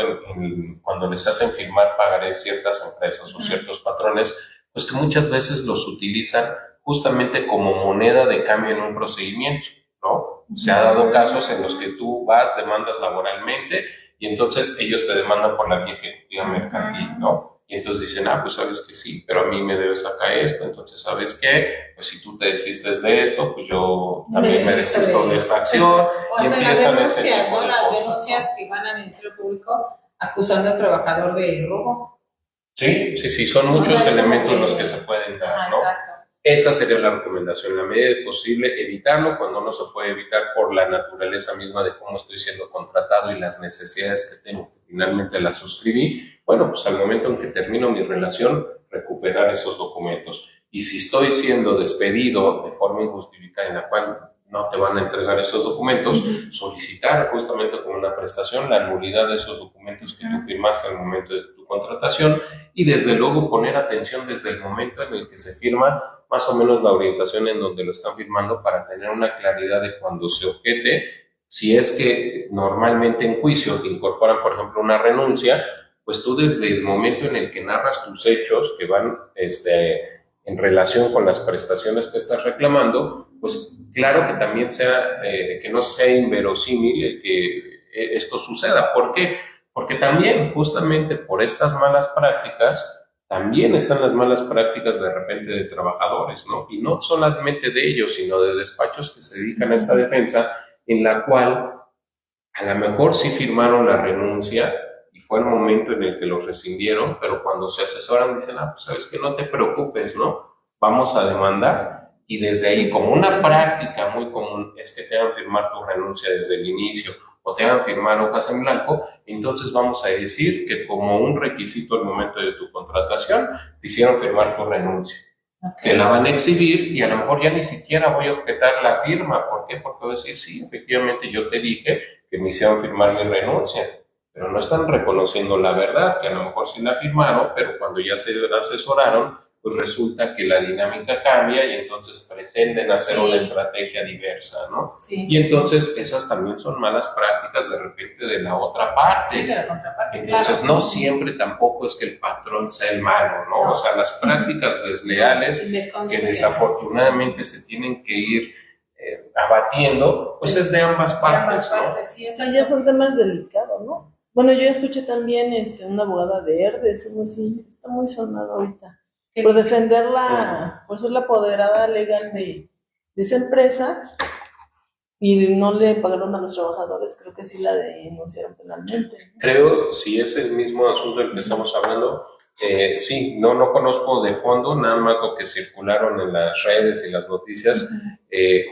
cuando les hacen firmar pagarés ciertas empresas o ciertos patrones? Pues que muchas veces los utilizan justamente como moneda de cambio en un procedimiento, ¿no? Se ha dado casos en los que tú vas, demandas laboralmente y entonces ellos te demandan por la vía ejecutiva mercantil, ¿no? Y entonces dicen, pues sabes que sí, pero a mí me debes acá esto, entonces sabes qué, pues si tú te desistes de esto, pues yo también me desisto de esta acción. O y sea, las empiezan denuncias, tipo ¿no? de Las cosas, denuncias que van al Ministerio Público acusando al trabajador de robo. Sí, son muchos elementos los que se pueden dar, ¿no? Exacto. Esa sería la recomendación, en la medida de posible evitarlo cuando no se puede evitar por la naturaleza misma de cómo estoy siendo contratado y las necesidades que tengo, que finalmente las suscribí. Bueno, pues al momento en que termino mi relación, recuperar esos documentos. Y si estoy siendo despedido de forma injustificada en la cual no te van a entregar esos documentos, solicitar justamente como una prestación la nulidad de esos documentos que tú firmaste al momento de tu contratación y desde luego poner atención desde el momento en el que se firma más o menos la orientación en donde lo están firmando para tener una claridad de cuando se objete, si es que normalmente en juicios te incorporan, por ejemplo, una renuncia, pues tú desde el momento en el que narras tus hechos que van en relación con las prestaciones que estás reclamando, pues claro que también sea, que no sea inverosímil el que esto suceda. ¿Por qué? Porque también justamente por estas malas prácticas, también están las malas prácticas de repente de trabajadores, ¿no? Y no solamente de ellos, sino de despachos que se dedican a esta defensa, en la cual a lo mejor sí firmaron la renuncia y fue el momento en el que los rescindieron, pero cuando se asesoran dicen, pues sabes que no te preocupes, ¿no? Vamos a demandar. Y desde ahí, como una práctica muy común es que te hagan firmar tu renuncia desde el inicio o te hagan firmar hojas en blanco, entonces vamos a decir que como un requisito al momento de tu contratación, te hicieron firmar tu renuncia. Okay. Te la van a exhibir y a lo mejor ya ni siquiera voy a objetar la firma. ¿Por qué? Porque voy a decir, sí, efectivamente yo te dije que me hicieron firmar mi renuncia. pero no están reconociendo la verdad, que a lo mejor sí la firmaron, pero cuando ya se asesoraron, pues resulta que la dinámica cambia y entonces pretenden hacer una estrategia diversa, ¿no? Sí, y entonces esas también son malas prácticas de repente de la otra parte. Sí, de la contraparte. Entonces claro. no siempre tampoco es que el patrón sea el malo, ¿no? O sea, las prácticas desleales que desafortunadamente se tienen que ir abatiendo, pues es de ambas partes, ¿no? Sí, ya son temas delicados, ¿no? Bueno, yo escuché también una abogada de Herdes, algo así, está muy sonado ahorita, por defender por ser la apoderada legal de esa empresa y no le pagaron a los trabajadores, creo que sí la denunciaron penalmente. Creo, si es el mismo asunto del que estamos hablando, sí, no conozco de fondo, nada más lo que circularon en las redes y las noticias,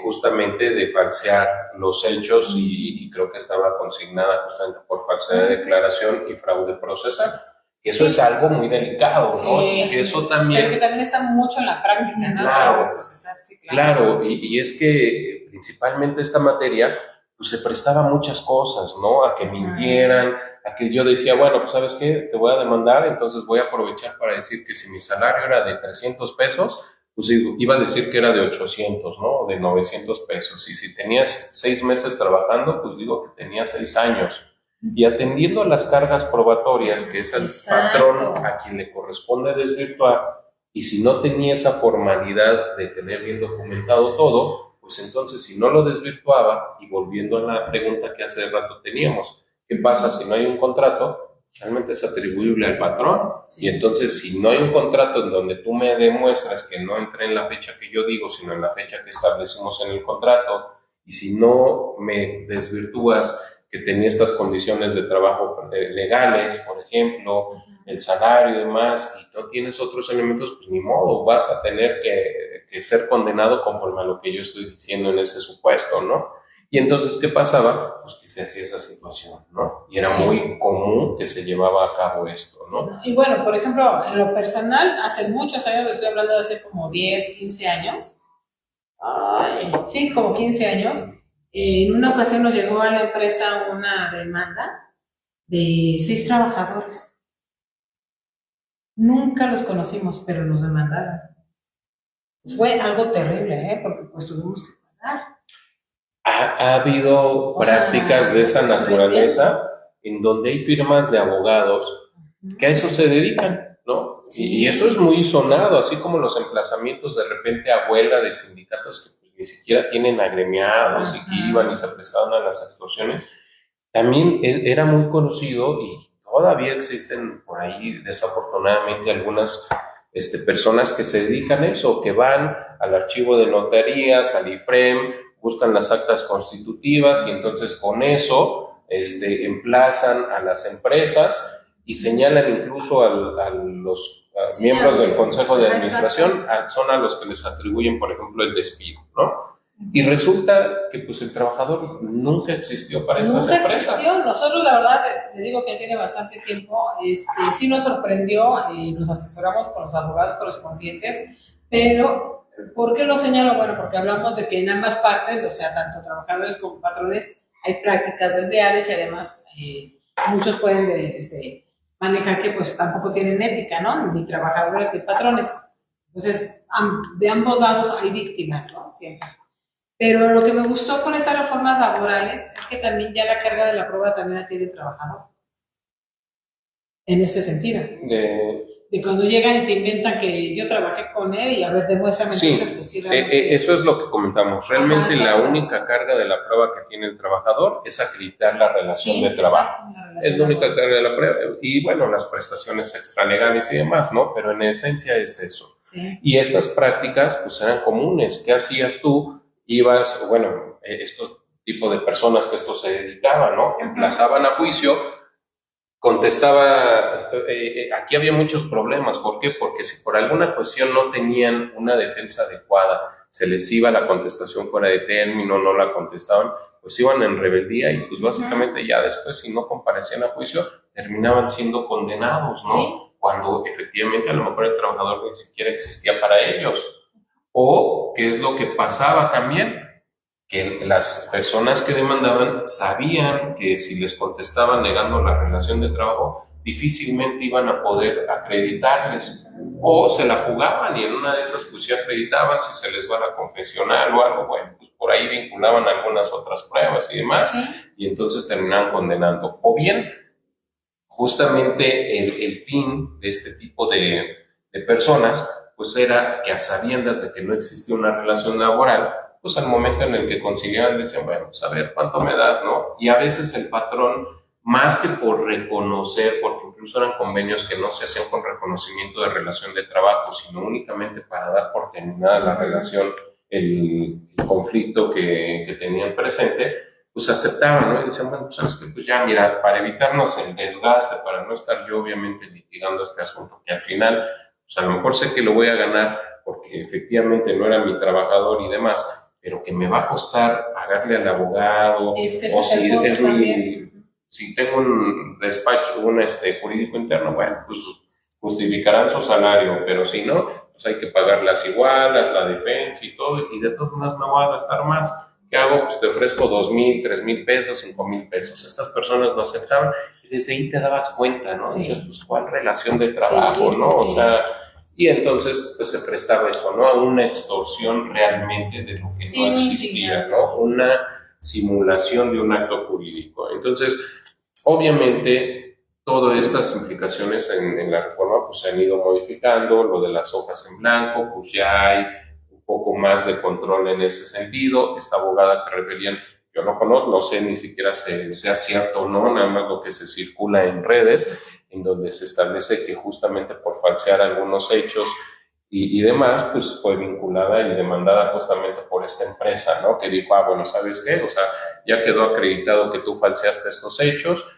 justamente de falsear los hechos y creo que estaba consignada justamente por falsedad de declaración y fraude procesal. Eso es algo muy delicado, ¿no? Sí, y que eso también... Pero que también está mucho en la práctica, ¿no? Claro, Procesar, sí, claro, y es que principalmente esta materia pues se prestaba a muchas cosas, ¿no? A que mintieran, a que yo decía, bueno, pues ¿sabes qué? Te voy a demandar, entonces voy a aprovechar para decir que si mi salario era de 300 pesos, pues iba a decir que era de 800, ¿no? De 900 pesos. Y si tenías 6 meses trabajando, pues digo que tenías 6 años. Y atendiendo a las cargas probatorias, que es el patrón a quien le corresponde desvirtuar, y si no tenía esa formalidad de tener bien documentado todo, pues entonces si no lo desvirtuaba, y volviendo a la pregunta que hace rato teníamos, ¿qué pasa si no hay un contrato? Realmente es atribuible al patrón. Sí. Y entonces si no hay un contrato en donde tú me demuestras que no entré en la fecha que yo digo, sino en la fecha que establecimos en el contrato, y si no me desvirtúas que tenía estas condiciones de trabajo legales, por ejemplo, el salario y demás, y no tienes otros elementos, pues ni modo, vas a tener que ser condenado conforme a lo que yo estoy diciendo en ese supuesto, ¿no? Y entonces, ¿qué pasaba? Pues que se hacía esa situación, ¿no? Y era muy común que se llevaba a cabo esto, ¿no? Y bueno, por ejemplo, en lo personal, hace muchos años, estoy hablando de hace como 10, 15 años, sí, como 15 años, en una ocasión nos llegó a la empresa una demanda de 6 trabajadores. Nunca los conocimos, pero nos demandaron. Fue algo terrible, porque pues tuvimos que pagar. Ha habido prácticas de esa naturaleza en donde hay firmas de abogados que a eso se dedican, ¿no? Sí. Y eso es muy sonado, así como los emplazamientos de repente a huelga de sindicatos que pues, ni siquiera tienen agremiados y que iban y se prestaban a las extorsiones. También era muy conocido y todavía existen por ahí desafortunadamente algunas personas que se dedican a eso, que van al archivo de notarías, al IFREM, buscan las actas constitutivas y entonces con eso emplazan a las empresas y señalan incluso a los miembros del Consejo de Administración, son a los que les atribuyen, por ejemplo, el despido, ¿no? Y resulta que pues el trabajador nunca existió para estas empresas. Nunca existió. Nosotros, la verdad, le digo que tiene bastante tiempo, sí nos sorprendió y nos asesoramos con los abogados correspondientes, pero ¿por qué lo señalo? Bueno, porque hablamos de que en ambas partes, o sea, tanto trabajadores como patrones, hay prácticas desleales y además muchos pueden manejar que pues tampoco tienen ética, ¿no? Ni trabajadores ni patrones. Entonces, de ambos lados hay víctimas, ¿no? Siempre. Pero lo que me gustó con estas reformas laborales es que también ya la carga de la prueba también la tiene el trabajador. En ese sentido. De cuando llegan y te inventan que yo trabajé con él y a ver, demuéstrame entonces que sí realmente... eso es lo que comentamos. Realmente la única carga de la prueba que tiene el trabajador es acreditar la relación de trabajo. Exacto, es la única carga de la prueba. Y bueno, las prestaciones extralegales y demás, ¿no? Pero en esencia es eso. Sí. Y estas prácticas pues eran comunes. ¿Qué hacías tú? Ibas, bueno, estos tipos de personas que esto se dedicaban, ¿no? Emplazaban a juicio, contestaba, aquí había muchos problemas. ¿Por qué? Porque si por alguna cuestión no tenían una defensa adecuada, se les iba la contestación fuera de término, no la contestaban, pues iban en rebeldía y pues básicamente ya después si no comparecían a juicio, terminaban siendo condenados, ¿no? Sí. Cuando efectivamente a lo mejor el trabajador ni siquiera existía para ellos. O, ¿qué es lo que pasaba también? que las personas que demandaban sabían que si les contestaban negando la relación de trabajo, difícilmente iban a poder acreditarles, o se la jugaban y en una de esas pues ya acreditaban si se les va a la confesional o algo, bueno, pues por ahí vinculaban algunas otras pruebas y demás, y entonces terminaban condenando. O bien, justamente el fin de este tipo de personas, pues era que a sabiendas de que no existía una relación laboral, pues al momento en el que consiguieran, decían, bueno, pues a ver, ¿cuánto me das, no? Y a veces el patrón, más que por reconocer, porque incluso eran convenios que no se hacían con reconocimiento de relación de trabajo, sino únicamente para dar por terminada la relación, el conflicto que tenían presente, pues aceptaban, ¿no? Y decían, bueno, ¿sabes qué? Pues ya, mira, para evitarnos el desgaste, para no estar yo obviamente litigando este asunto, que al final, pues a lo mejor sé que lo voy a ganar porque efectivamente no era mi trabajador y demás, pero que me va a costar pagarle al abogado, es que o si tengo un despacho, un jurídico interno, bueno, pues justificarán su salario, pero si no, pues hay que pagar las igualas, la defensa y todo, y de todas maneras no va a gastar más. ¿Qué hago? Pues te ofrezco 2,000, 3,000 pesos, 5,000 pesos. Estas personas lo aceptaban y desde ahí te dabas cuenta, ¿no? Sí. Dices, pues, ¿cuál relación de trabajo, no? O sea, y entonces pues se prestaba eso, ¿no? A una extorsión realmente de lo que no existía, ¿no? Una simulación de un acto jurídico. Entonces, obviamente, todas estas implicaciones en la reforma pues se han ido modificando. Lo de las hojas en blanco, pues ya hay un poco más de control en ese sentido. Esta abogada que referían, yo no conozco, no sé ni siquiera sea cierto o no, nada más lo que se circula en redes, en donde se establece que justamente por falsear algunos hechos y demás, pues fue vinculada y demandada justamente por esta empresa, ¿no? Que dijo, bueno, ¿sabes qué? O sea, ya quedó acreditado que tú falseaste estos hechos,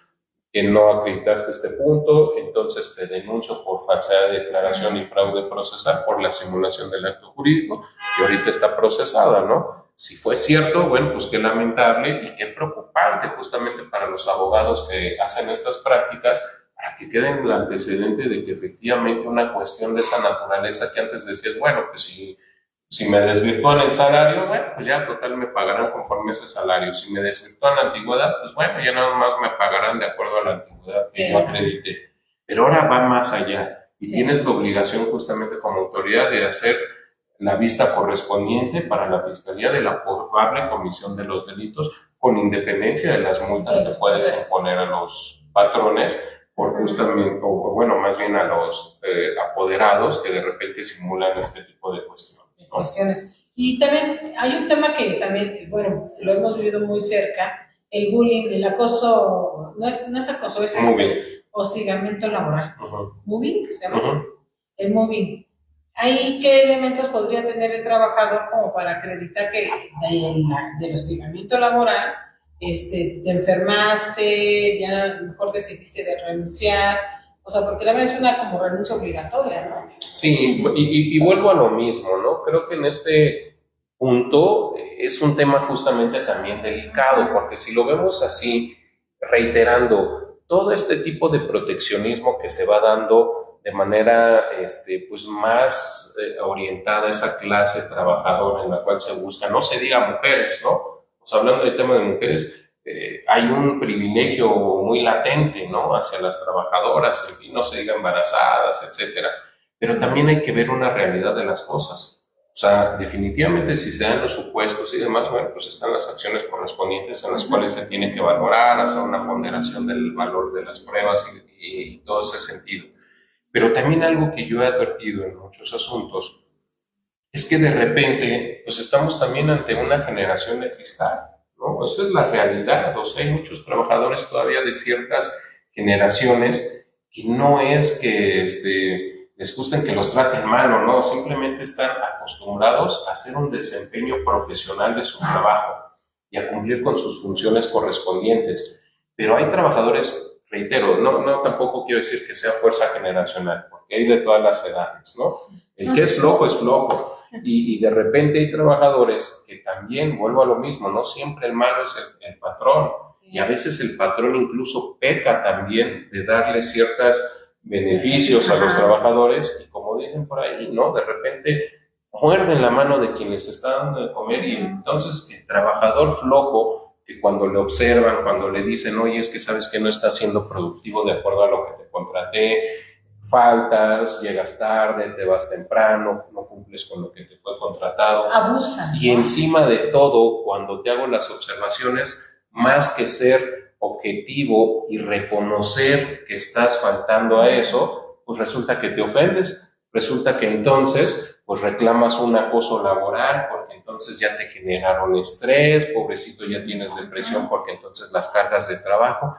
que no acreditaste este punto, entonces te denuncio por falsedad de declaración y fraude procesal por la simulación del acto jurídico, y ahorita está procesada, ¿no? Si fue cierto, bueno, pues qué lamentable y qué preocupante justamente para los abogados que hacen estas prácticas, para que quede en el antecedente de que efectivamente una cuestión de esa naturaleza que antes decías, bueno, pues si me desvirtúan el salario, bueno, pues ya total me pagarán conforme ese salario. Si me desvirtúan la antigüedad, pues bueno, ya nada más me pagarán de acuerdo a la antigüedad que yo acredité. Pero ahora va más allá y tienes la obligación justamente como autoridad de hacer la vista correspondiente para la Fiscalía de la probable comisión de los delitos, con independencia de las multas que puedes imponer a los patrones, por justamente, o bueno, más bien a los apoderados que de repente simulan este tipo de cuestiones. Y también hay un tema que también, bueno, lo hemos vivido muy cerca, el bullying, el acoso, no es acoso, es hostigamiento laboral. ¿Moving? ¿Se llama? El moving. ¿Ahí qué elementos podría tener el trabajador como para acreditar que del hostigamiento laboral te enfermaste, ya mejor decidiste de renunciar? O sea, porque también es una como renuncia obligatoria, ¿no? Sí, y vuelvo a lo mismo, ¿no? Creo que en este punto es un tema justamente también delicado, porque si lo vemos así, reiterando todo este tipo de proteccionismo que se va dando de manera pues más orientada a esa clase trabajadora en la cual se busca, no se diga mujeres, ¿no? Pues hablando del tema de mujeres, hay un privilegio muy latente, ¿no? Hacia las trabajadoras, en fin, no se diga embarazadas, etcétera. Pero también hay que ver una realidad de las cosas. O sea, definitivamente si se dan los supuestos y demás, bueno, pues están las acciones correspondientes en las cuales se tiene que valorar, hacer una ponderación del valor de las pruebas y todo ese sentido. Pero también algo que yo he advertido en muchos asuntos es que de repente, pues estamos también ante una generación de cristal, ¿no? Esa es la realidad. O sea, hay muchos trabajadores todavía de ciertas generaciones que no es que les gusten que los traten mal o no, simplemente están acostumbrados a hacer un desempeño profesional de su trabajo y a cumplir con sus funciones correspondientes. Pero hay trabajadores, reitero, no tampoco quiero decir que sea fuerza generacional, porque hay de todas las edades, ¿no? El que es flojo es flojo. Y de repente hay trabajadores que también, vuelvo a lo mismo, no siempre el malo es el patrón. Y a veces el patrón incluso peca también de darle ciertos beneficios a los trabajadores, y como dicen por ahí, ¿no? De repente muerden la mano de quien les está dando de comer, y entonces el trabajador flojo, que cuando le observan, cuando le dicen, oye, es que sabes que no estás siendo productivo de acuerdo a lo que te contraté, faltas, llegas tarde, te vas temprano, no cumples con lo que te fue contratado. Abusan. Y encima de todo, cuando te hago las observaciones, más que ser objetivo y reconocer que estás faltando a eso, pues resulta que te ofendes. Resulta que entonces, pues reclamas un acoso laboral porque entonces ya te generaron estrés, pobrecito, ya tienes depresión porque entonces las cargas de trabajo.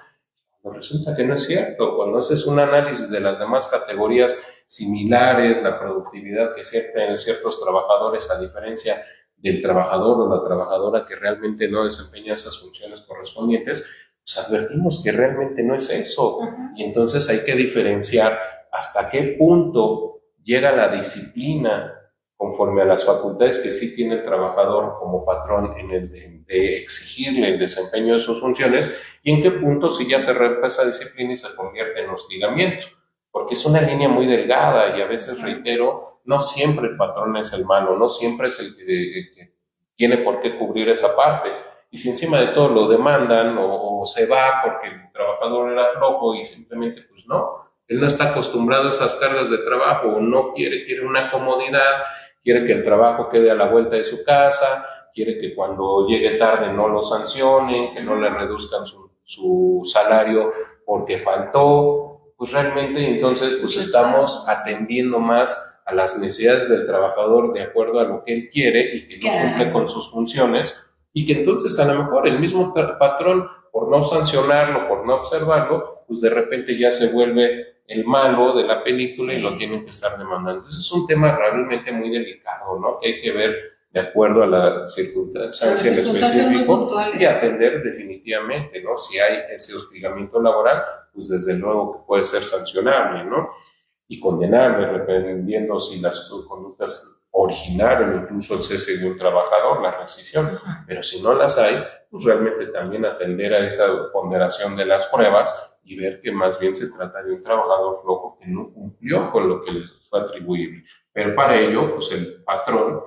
Pues resulta que no es cierto. Cuando haces un análisis de las demás categorías similares, la productividad que tienen ciertos trabajadores a diferencia del trabajador o la trabajadora que realmente no desempeña esas funciones correspondientes, pues advertimos que realmente no es eso. Y entonces hay que diferenciar hasta qué punto llega la disciplina conforme a las facultades que sí tiene el trabajador como patrón en el de exigirle el desempeño de sus funciones, y en qué punto si ya se rompe esa disciplina y se convierte en hostigamiento, porque es una línea muy delgada y a veces, reitero, no siempre el patrón es el malo, no siempre es el que tiene por qué cubrir esa parte, y si encima de todo lo demandan o se va porque el trabajador era flojo y simplemente pues no, él no está acostumbrado a esas cargas de trabajo, o no quiere una comodidad, quiere que el trabajo quede a la vuelta de su casa, quiere que cuando llegue tarde no lo sancionen, que no le reduzcan su salario porque faltó. Pues realmente entonces pues estamos atendiendo más a las necesidades del trabajador de acuerdo a lo que él quiere y que no cumple con sus funciones, y que entonces a lo mejor el mismo patrón, por no sancionarlo, por no observarlo, pues de repente ya se vuelve el malo de la película y lo tienen que estar demandando. Entonces es un tema realmente muy delicado, ¿no? Que hay que ver de acuerdo a la circunstancia en específico y atender definitivamente, ¿no? Si hay ese hostigamiento laboral, pues desde luego que puede ser sancionable, ¿no? Y condenable, dependiendo si las conductas originaron incluso el cese de un trabajador, la rescisión. Pero si no las hay, pues realmente también atender a esa ponderación de las pruebas y ver que más bien se trata de un trabajador flojo que no cumplió con lo que le fue atribuible. Pero para ello, pues el patrón,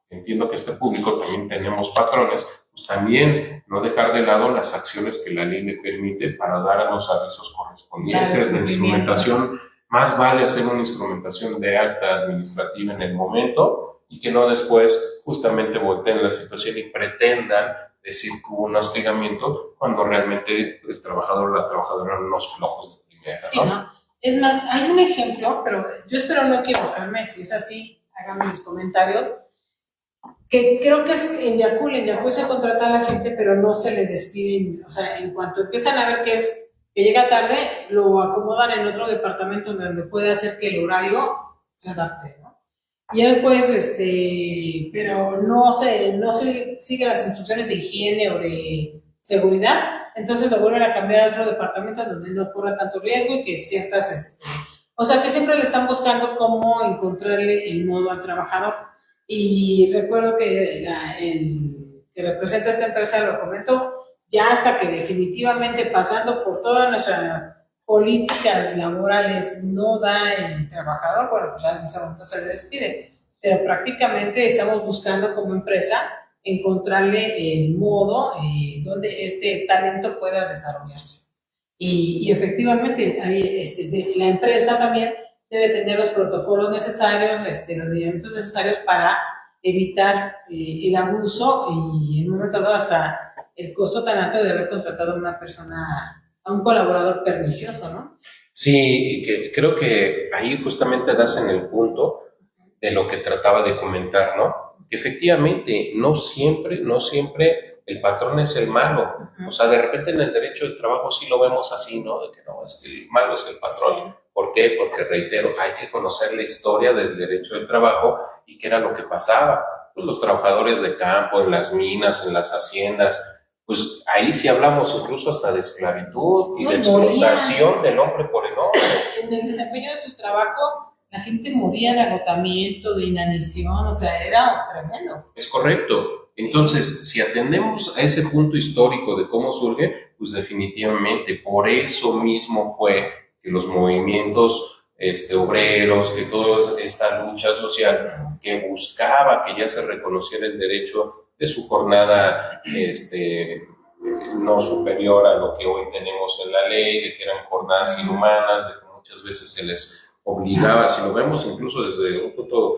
entiendo que este público también tenemos patrones, pues también no dejar de lado las acciones que la ley le permite para dar a los avisos correspondientes, la instrumentación. Más vale hacer una instrumentación de acta administrativa en el momento y que no después justamente volteen la situación y pretendan decir que hubo un hostigamiento cuando realmente el trabajador o la trabajadora eran unos flojos de primera, ¿no? Sí, ¿no? Es más, hay un ejemplo, pero yo espero no equivocarme, si es así, háganme los comentarios, que creo que es en Yakult se contrata a la gente, pero no se le despiden, o sea, en cuanto empiezan a ver que llega tarde, lo acomodan en otro departamento donde puede hacer que el horario se adapte, ¿no? Y después, pero no se sigue las instrucciones de higiene o de seguridad, entonces lo vuelven a cambiar a otro departamento donde no corra tanto riesgo y que ciertas, o sea, que siempre le están buscando cómo encontrarle el modo al trabajador. Y recuerdo que el que representa esta empresa lo comentó, ya hasta que definitivamente pasando por todas nuestras políticas laborales no da el trabajador, bueno, pues ya en ese momento se le despide, pero prácticamente estamos buscando como empresa encontrarle el modo donde este talento pueda desarrollarse. Y efectivamente, la empresa también debe tener los protocolos necesarios, los lineamientos necesarios para evitar el abuso y en un momento dado hasta el costo tan alto de haber contratado a una persona, a un colaborador pernicioso, ¿no? Sí, que creo que ahí justamente das en el punto de lo que trataba de comentar, ¿no? Que efectivamente no siempre el patrón es el malo. O sea, de repente en el derecho del trabajo sí lo vemos así, ¿no? De que no, es que el malo es el patrón. Sí. ¿Por qué? Porque, reitero, hay que conocer la historia del derecho del trabajo y qué era lo que pasaba. Pues los trabajadores de campo, en las minas, en las haciendas, pues ahí sí hablamos incluso hasta de esclavitud y de explotación del hombre por el hombre. En el desempeño de su trabajo, la gente moría de agotamiento, de inanición, o sea, era tremendo. Es correcto. Entonces, si atendemos a ese punto histórico de cómo surge, pues definitivamente por eso mismo fue que los movimientos obreros, que toda esta lucha social que buscaba que ya se reconociera el derecho de su jornada no superior a lo que hoy tenemos en la ley, de que eran jornadas inhumanas, de que muchas veces se les obligaba, si lo vemos incluso desde un punto,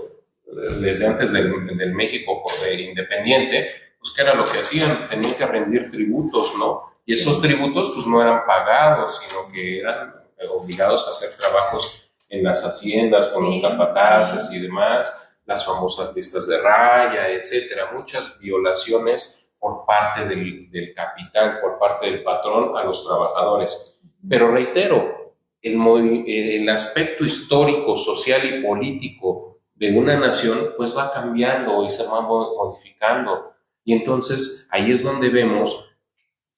desde antes del México independiente, pues que era lo que hacían, tenían que rendir tributos, ¿no? Y esos tributos pues no eran pagados, sino que eran obligados a hacer trabajos en las haciendas con los capataces y demás, las famosas listas de raya, etcétera, muchas violaciones por parte del capital, por parte del patrón a los trabajadores. Pero reitero, el aspecto histórico, social y político de una nación pues va cambiando y se va modificando. Y entonces ahí es donde vemos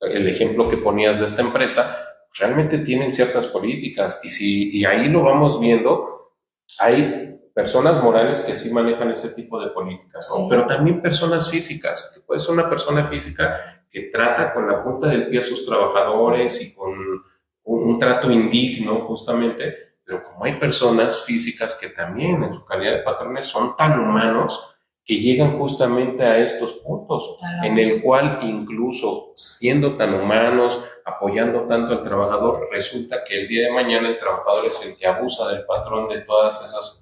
el ejemplo que ponías de esta empresa, realmente tienen ciertas políticas y ahí lo vamos viendo, hay personas morales que sí manejan ese tipo de políticas, ¿no? Pero también personas físicas, que puede ser una persona física que trata con la punta del pie a sus trabajadores y con un trato indigno justamente, pero como hay personas físicas que también en su calidad de patrones son tan humanos que llegan justamente a estos puntos, en el cual incluso siendo tan humanos, apoyando tanto al trabajador, resulta que el día de mañana el trabajador es el que abusa del patrón de todas esas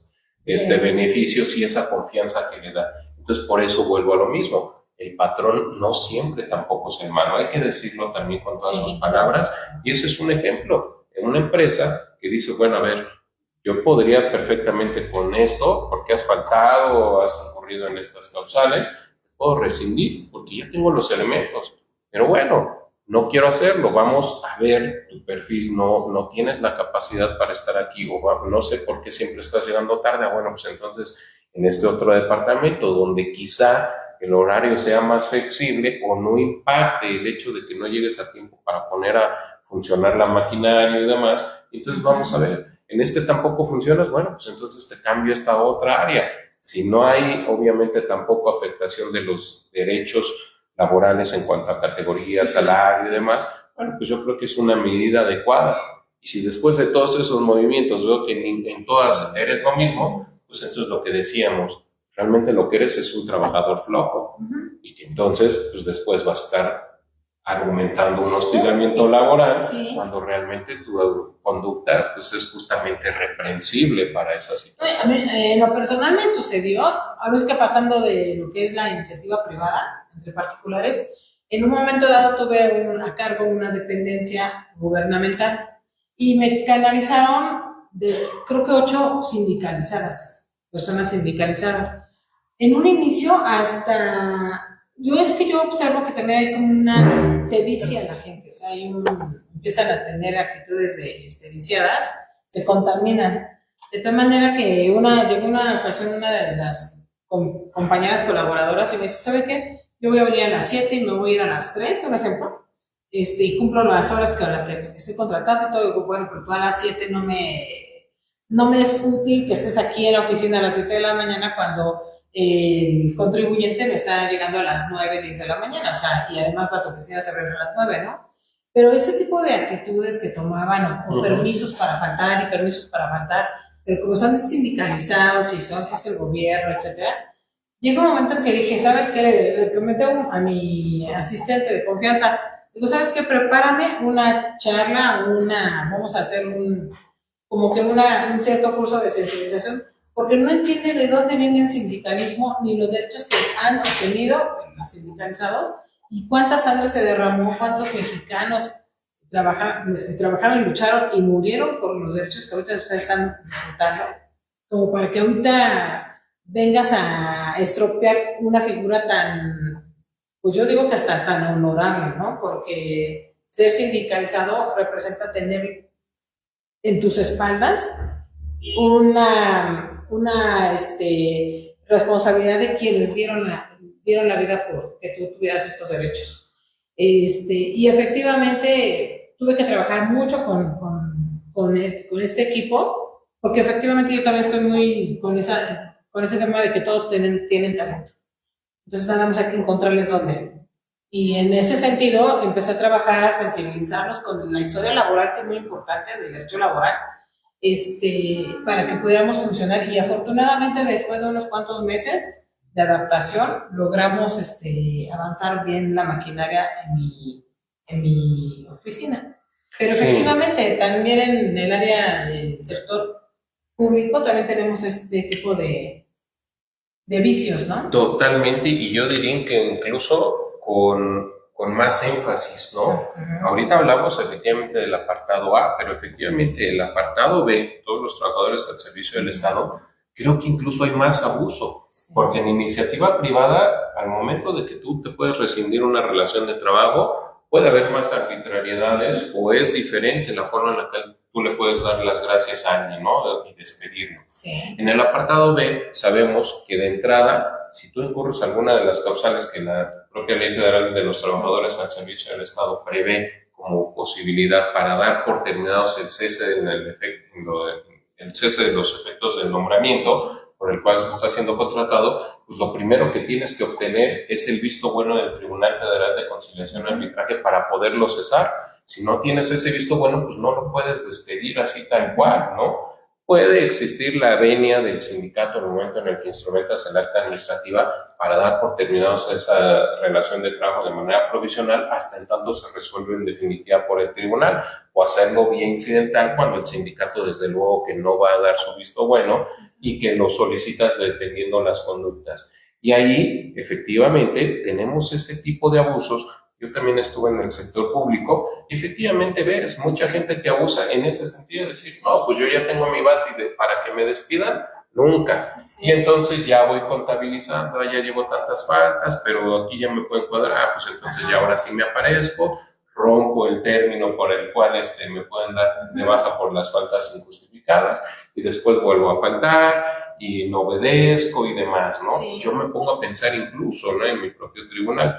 beneficios y esa confianza que le da. Entonces, por eso vuelvo a lo mismo. El patrón no siempre tampoco es el malo, hay que decirlo también con todas sus palabras, y ese es un ejemplo en una empresa que dice, bueno, a ver, yo podría perfectamente con esto, porque has faltado o has incurrido en estas causales, puedo rescindir porque ya tengo los elementos. Pero bueno, no quiero hacerlo, vamos a ver tu perfil, no tienes la capacidad para estar aquí, o no sé por qué siempre estás llegando tarde. Bueno, pues entonces en este otro departamento donde quizá el horario sea más flexible o no impacte el hecho de que no llegues a tiempo para poner a funcionar la maquinaria y demás, entonces vamos a ver. En este tampoco funcionas, bueno, pues entonces te cambio esta otra área. Si no hay, obviamente, tampoco afectación de los derechos laborales en cuanto a categoría, salario y demás, bueno, pues yo creo que es una medida adecuada. Y si después de todos esos movimientos veo que en todas eres lo mismo, pues entonces lo que decíamos, realmente lo que eres es un trabajador flojo. Y que entonces, pues después vas a estar argumentando un hostigamiento laboral cuando realmente tu conducta pues es justamente reprensible para esa situación. A mí, en lo personal me sucedió, ahora es que pasando de lo que es la iniciativa privada entre particulares, en un momento dado tuve a cargo una dependencia gubernamental y me canalizaron de, creo que 8 sindicalizadas, personas sindicalizadas. En un inicio hasta... Yo observo que también hay como una sevicia en la gente, o sea, empiezan a tener actitudes viciadas, se contaminan. De tal manera que llegó una ocasión una de las compañeras colaboradoras y me dice, ¿sabe qué? Yo voy a venir a las 7 y me voy a ir a las 3, por ejemplo, y cumplo las horas con las que estoy contratando y todo. Y digo, bueno, pero tú a las 7 no me es útil que estés aquí en la oficina a las 7 de la mañana cuando el contribuyente le está llegando a las 9, 10 de la mañana, o sea, y además las oficinas se abren a las 9, ¿no? Pero ese tipo de actitudes que tomaban, o permisos para faltar y permisos para faltar, pero como están sindicalizados y es el gobierno, etcétera, llega un momento en que dije, ¿sabes qué? Le comenté a mi asistente de confianza, digo, ¿sabes qué? Prepárame una charla, vamos a hacer un cierto curso de sensibilización, porque no entiende de dónde viene el sindicalismo ni los derechos que han obtenido los sindicalizados y cuánta sangre se derramó, cuántos mexicanos trabajaron y lucharon y murieron por los derechos que ahorita ustedes están disfrutando, como para que ahorita vengas a estropear una figura tan, pues yo digo que hasta tan honorable, ¿no? Porque ser sindicalizado representa tener en tus espaldas una responsabilidad de quienes dieron la vida por que tú tuvieras estos derechos. Y efectivamente tuve que trabajar mucho con este equipo, porque efectivamente yo también estoy muy con ese tema de que todos tienen talento. Entonces nada más hay que encontrarles dónde. Y en ese sentido empecé a trabajar, sensibilizarlos con la historia laboral, que es muy importante, del derecho laboral, para que pudiéramos funcionar. Y afortunadamente, después de unos cuantos meses de adaptación, logramos avanzar bien la maquinaria en mi oficina. Pero Sí. efectivamente, también en el área del sector público también tenemos este tipo de vicios, ¿no? Totalmente, y yo diría que incluso con más énfasis, ¿no? Ujú. Ahorita hablamos efectivamente del apartado A, pero efectivamente el apartado B, todos los trabajadores al servicio del Estado, creo que incluso hay más abuso, Sí. porque en iniciativa privada, al momento de que tú te puedes rescindir una relación de trabajo, puede haber más arbitrariedades o es diferente la forma en la que tú le puedes dar las gracias a alguien, ¿no? Y despedirlo. Sí. En el apartado B sabemos que de entrada, si tú incurres alguna de las causales que la propia Ley Federal de los Trabajadores al Servicio del Estado prevé como posibilidad para dar por terminados el cese el cese de los efectos del nombramiento por el cual se está siendo contratado, pues lo primero que tienes que obtener es el visto bueno del Tribunal Federal de Conciliación y Arbitraje para poderlo cesar. Si no tienes ese visto bueno, pues no lo puedes despedir así tal cual, ¿no? Puede existir la venia del sindicato en el momento en el que instrumentas el acta administrativa para dar por terminados esa relación de trabajo de manera provisional hasta en tanto se resuelve en definitiva por el tribunal, o hacerlo vía incidental cuando el sindicato desde luego que no va a dar su visto bueno y que lo solicitas dependiendo las conductas. Y ahí efectivamente tenemos ese tipo de abusos. Yo también estuve en el sector público y efectivamente ves mucha gente que abusa en ese sentido, de decir, no, pues yo ya tengo mi base para que me despidan, nunca. Sí. Y entonces ya voy contabilizando, ya llevo tantas faltas, pero aquí ya me pueden cuadrar, pues entonces ya ahora sí me aparezco, rompo el término por el cual me pueden dar de baja por las faltas injustificadas y después vuelvo a faltar y no obedezco y demás, ¿no? Sí. Yo me pongo a pensar incluso, ¿no? En mi propio tribunal,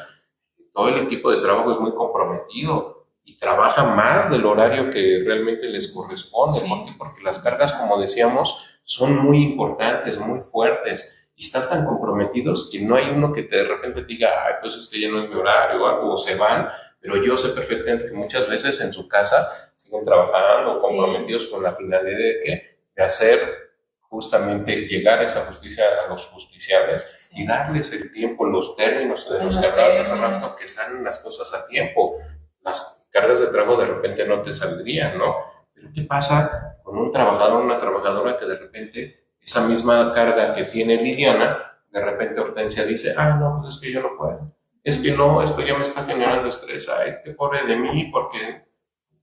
todo el equipo de trabajo es muy comprometido y trabaja más del horario que realmente les corresponde. Sí. ¿Por qué? Porque las cargas, como decíamos, son muy importantes, muy fuertes y están tan comprometidos que no hay uno que de repente diga, ay, pues es que ya no es mi horario o algo, o se van, pero yo sé perfectamente que muchas veces en su casa siguen trabajando, comprometidos con la finalidad de ¿qué? De hacer justamente llegar a esa justicia a los justiciables y darles el tiempo, los términos de los que hablabas hace rato, que salen las cosas a tiempo. Las cargas de trabajo de repente no te saldrían, ¿no? Pero ¿qué pasa con un trabajador o una trabajadora que de repente esa misma carga que tiene Liliana, de repente Hortensia dice, ah, no, pues es que yo no puedo, es que no, esto ya me está generando estrés, ah, es que pobre de mí, porque,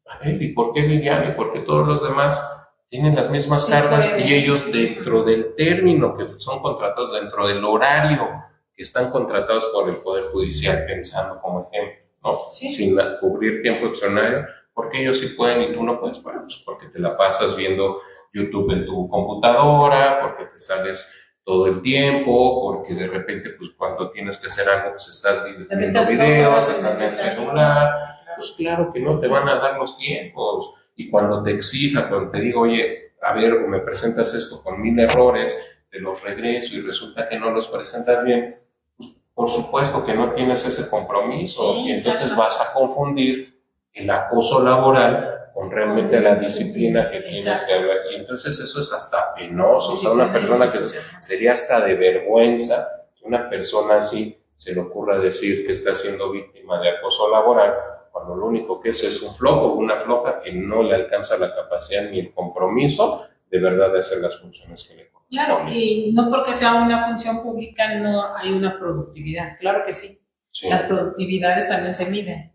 a ver, ¿y por qué Liliana y por qué todos los demás tienen las mismas cargas y ellos dentro del término que son contratados, dentro del horario que están contratados por el Poder Judicial, pensando como ejemplo, ¿no? Sí. Sin cubrir tiempo extraordinario, porque ellos sí pueden y tú no puedes? Bueno, pues porque te la pasas viendo YouTube en tu computadora, porque te sales todo el tiempo, porque de repente, pues cuando tienes que hacer algo, pues estás viendo videos, estás en el celular, pues claro que no te van a dar los tiempos. Y cuando te exija, cuando te digo, oye, a ver, me presentas esto con 1000 errores, te los regreso y resulta que no los presentas bien, pues por supuesto que no tienes ese compromiso. Sí, y entonces exacto. vas a confundir el acoso laboral con realmente la disciplina que tienes que hablar. Y entonces eso es hasta penoso. O sea, una persona que sería hasta de vergüenza, una persona así se le ocurra decir que está siendo víctima de acoso laboral, cuando lo único que es un flojo o una floja que no le alcanza la capacidad ni el compromiso de verdad de hacer las funciones que le corresponden. Claro, y no porque sea una función pública no hay una productividad, claro que sí. Sí. Las productividades también se miden.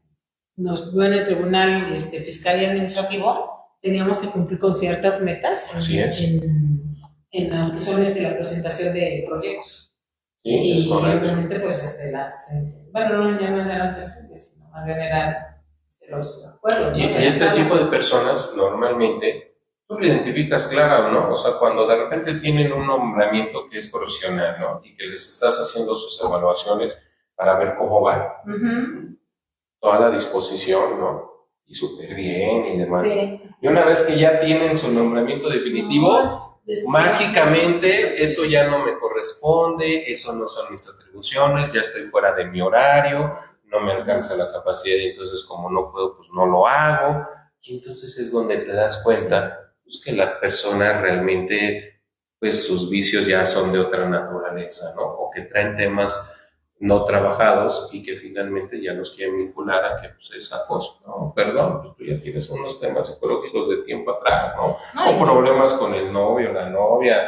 En el Tribunal Fiscal y Administrativo teníamos que cumplir con ciertas metas en lo que son la presentación de proyectos. Sí, y es correcto. obviamente pues bueno, ya no eran las emergencias, sino más bien eran los acuerdos. Y ¿no? este tipo de personas normalmente tú lo identificas clara o no, o sea, cuando de repente tienen un nombramiento que es profesional, ¿no? Y que les estás haciendo sus evaluaciones para ver cómo van, toda la disposición, ¿no? Y súper bien y demás. Sí. Y una vez que ya tienen su nombramiento definitivo, mágicamente eso ya no me corresponde, eso no son mis atribuciones, ya estoy fuera de mi horario, no me alcanza la capacidad y entonces como no puedo, pues no lo hago. Y entonces es donde te das cuenta pues que la persona realmente, pues sus vicios ya son de otra naturaleza, ¿no? O que traen temas no trabajados y que finalmente ya los quieren vincular a que pues, es acoso, ¿no? Perdón, pues tú ya tienes unos temas psicológicos de tiempo atrás, ¿no? O problemas con el novio, la novia,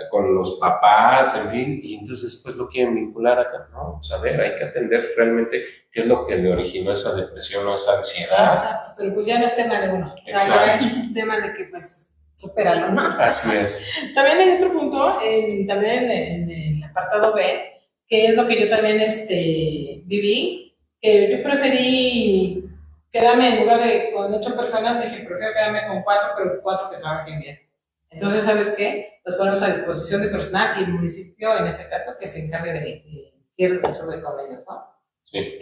con los papás, en fin, y entonces pues lo quieren vincular acá, ¿no? Pues a ver, hay que atender realmente qué es lo que le originó esa depresión o esa ansiedad. Exacto, pero pues ya no es tema de uno, o sea, ya es tema de que pues supéralo, ¿no? Así es. También hay otro punto, también en el apartado B, que es lo que yo también viví, que yo preferí quedarme en lugar de con 8 personas, dije, prefiero quedarme con 4, pero 4 que trabajen bien. Entonces, ¿sabes qué? Los ponemos a disposición de personal y el municipio, en este caso, que se encargue de que resuelve con ellos, ¿no? Sí.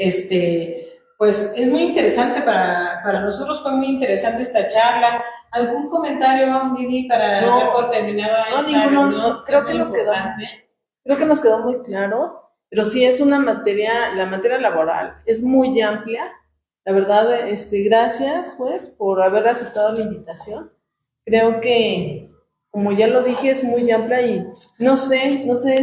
Pues es muy interesante para nosotros, fue muy interesante esta charla. ¿Algún comentario, Lili, para dar por terminada esta reunión? Creo que nos quedó muy claro, pero sí es una materia, la materia laboral es muy amplia. La verdad, gracias, juez, por haber aceptado la invitación. Creo que, como ya lo dije, es muy amplia y no sé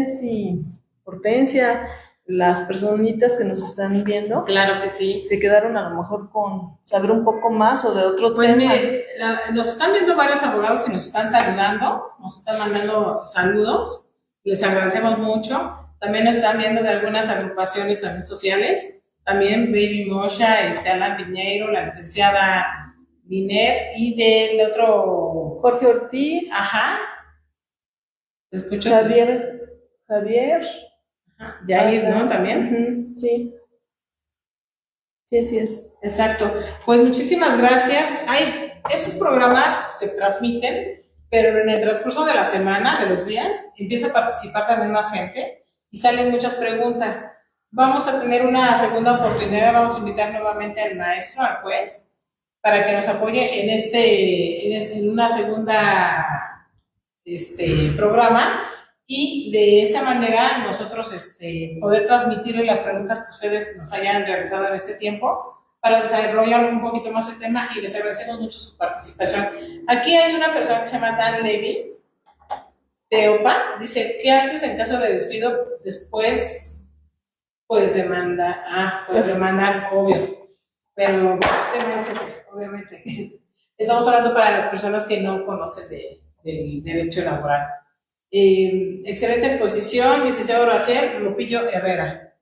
si Hortensia, las personitas que nos están viendo, claro que sí, se quedaron a lo mejor con saber un poco más o de otro pues tema. Mire, nos están viendo varios abogados y nos están saludando, nos están mandando saludos, les agradecemos mucho. También nos están viendo de algunas agrupaciones también sociales, también Baby Mosha, Alan Piñeiro, la licenciada Diner y del otro Jorge Ortiz. Ajá. Te escucho. Javier. Ajá. Yair, ¿no? También. Uh-huh. Sí. Sí, así es. Exacto. Pues muchísimas gracias. Estos programas se transmiten, pero en el transcurso de la semana, de los días, empieza a participar también más gente y salen muchas preguntas. Vamos a tener una segunda oportunidad, vamos a invitar nuevamente al maestro, al juez, para que nos apoye en una segunda programa y de esa manera nosotros poder transmitirle las preguntas que ustedes nos hayan realizado en este tiempo para desarrollar un poquito más el tema y les agradecemos mucho su participación. Aquí hay una persona que se llama Dan Levy de OPA, dice, ¿qué haces en caso de despido después? Pues demandar, obvio, pero el tema es ese, obviamente. Estamos hablando para las personas que no conocen del derecho laboral. Excelente exposición, licenciado Raciel Lupillo Herrera.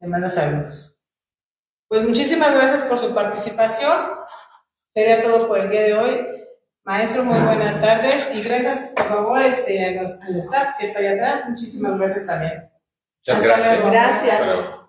Le manda saludos. Pues muchísimas gracias por su participación. Sería todo por el día de hoy. Maestro, muy buenas tardes y gracias, por favor, al staff que está allá atrás. Muchísimas gracias también. Muchas gracias. Gracias.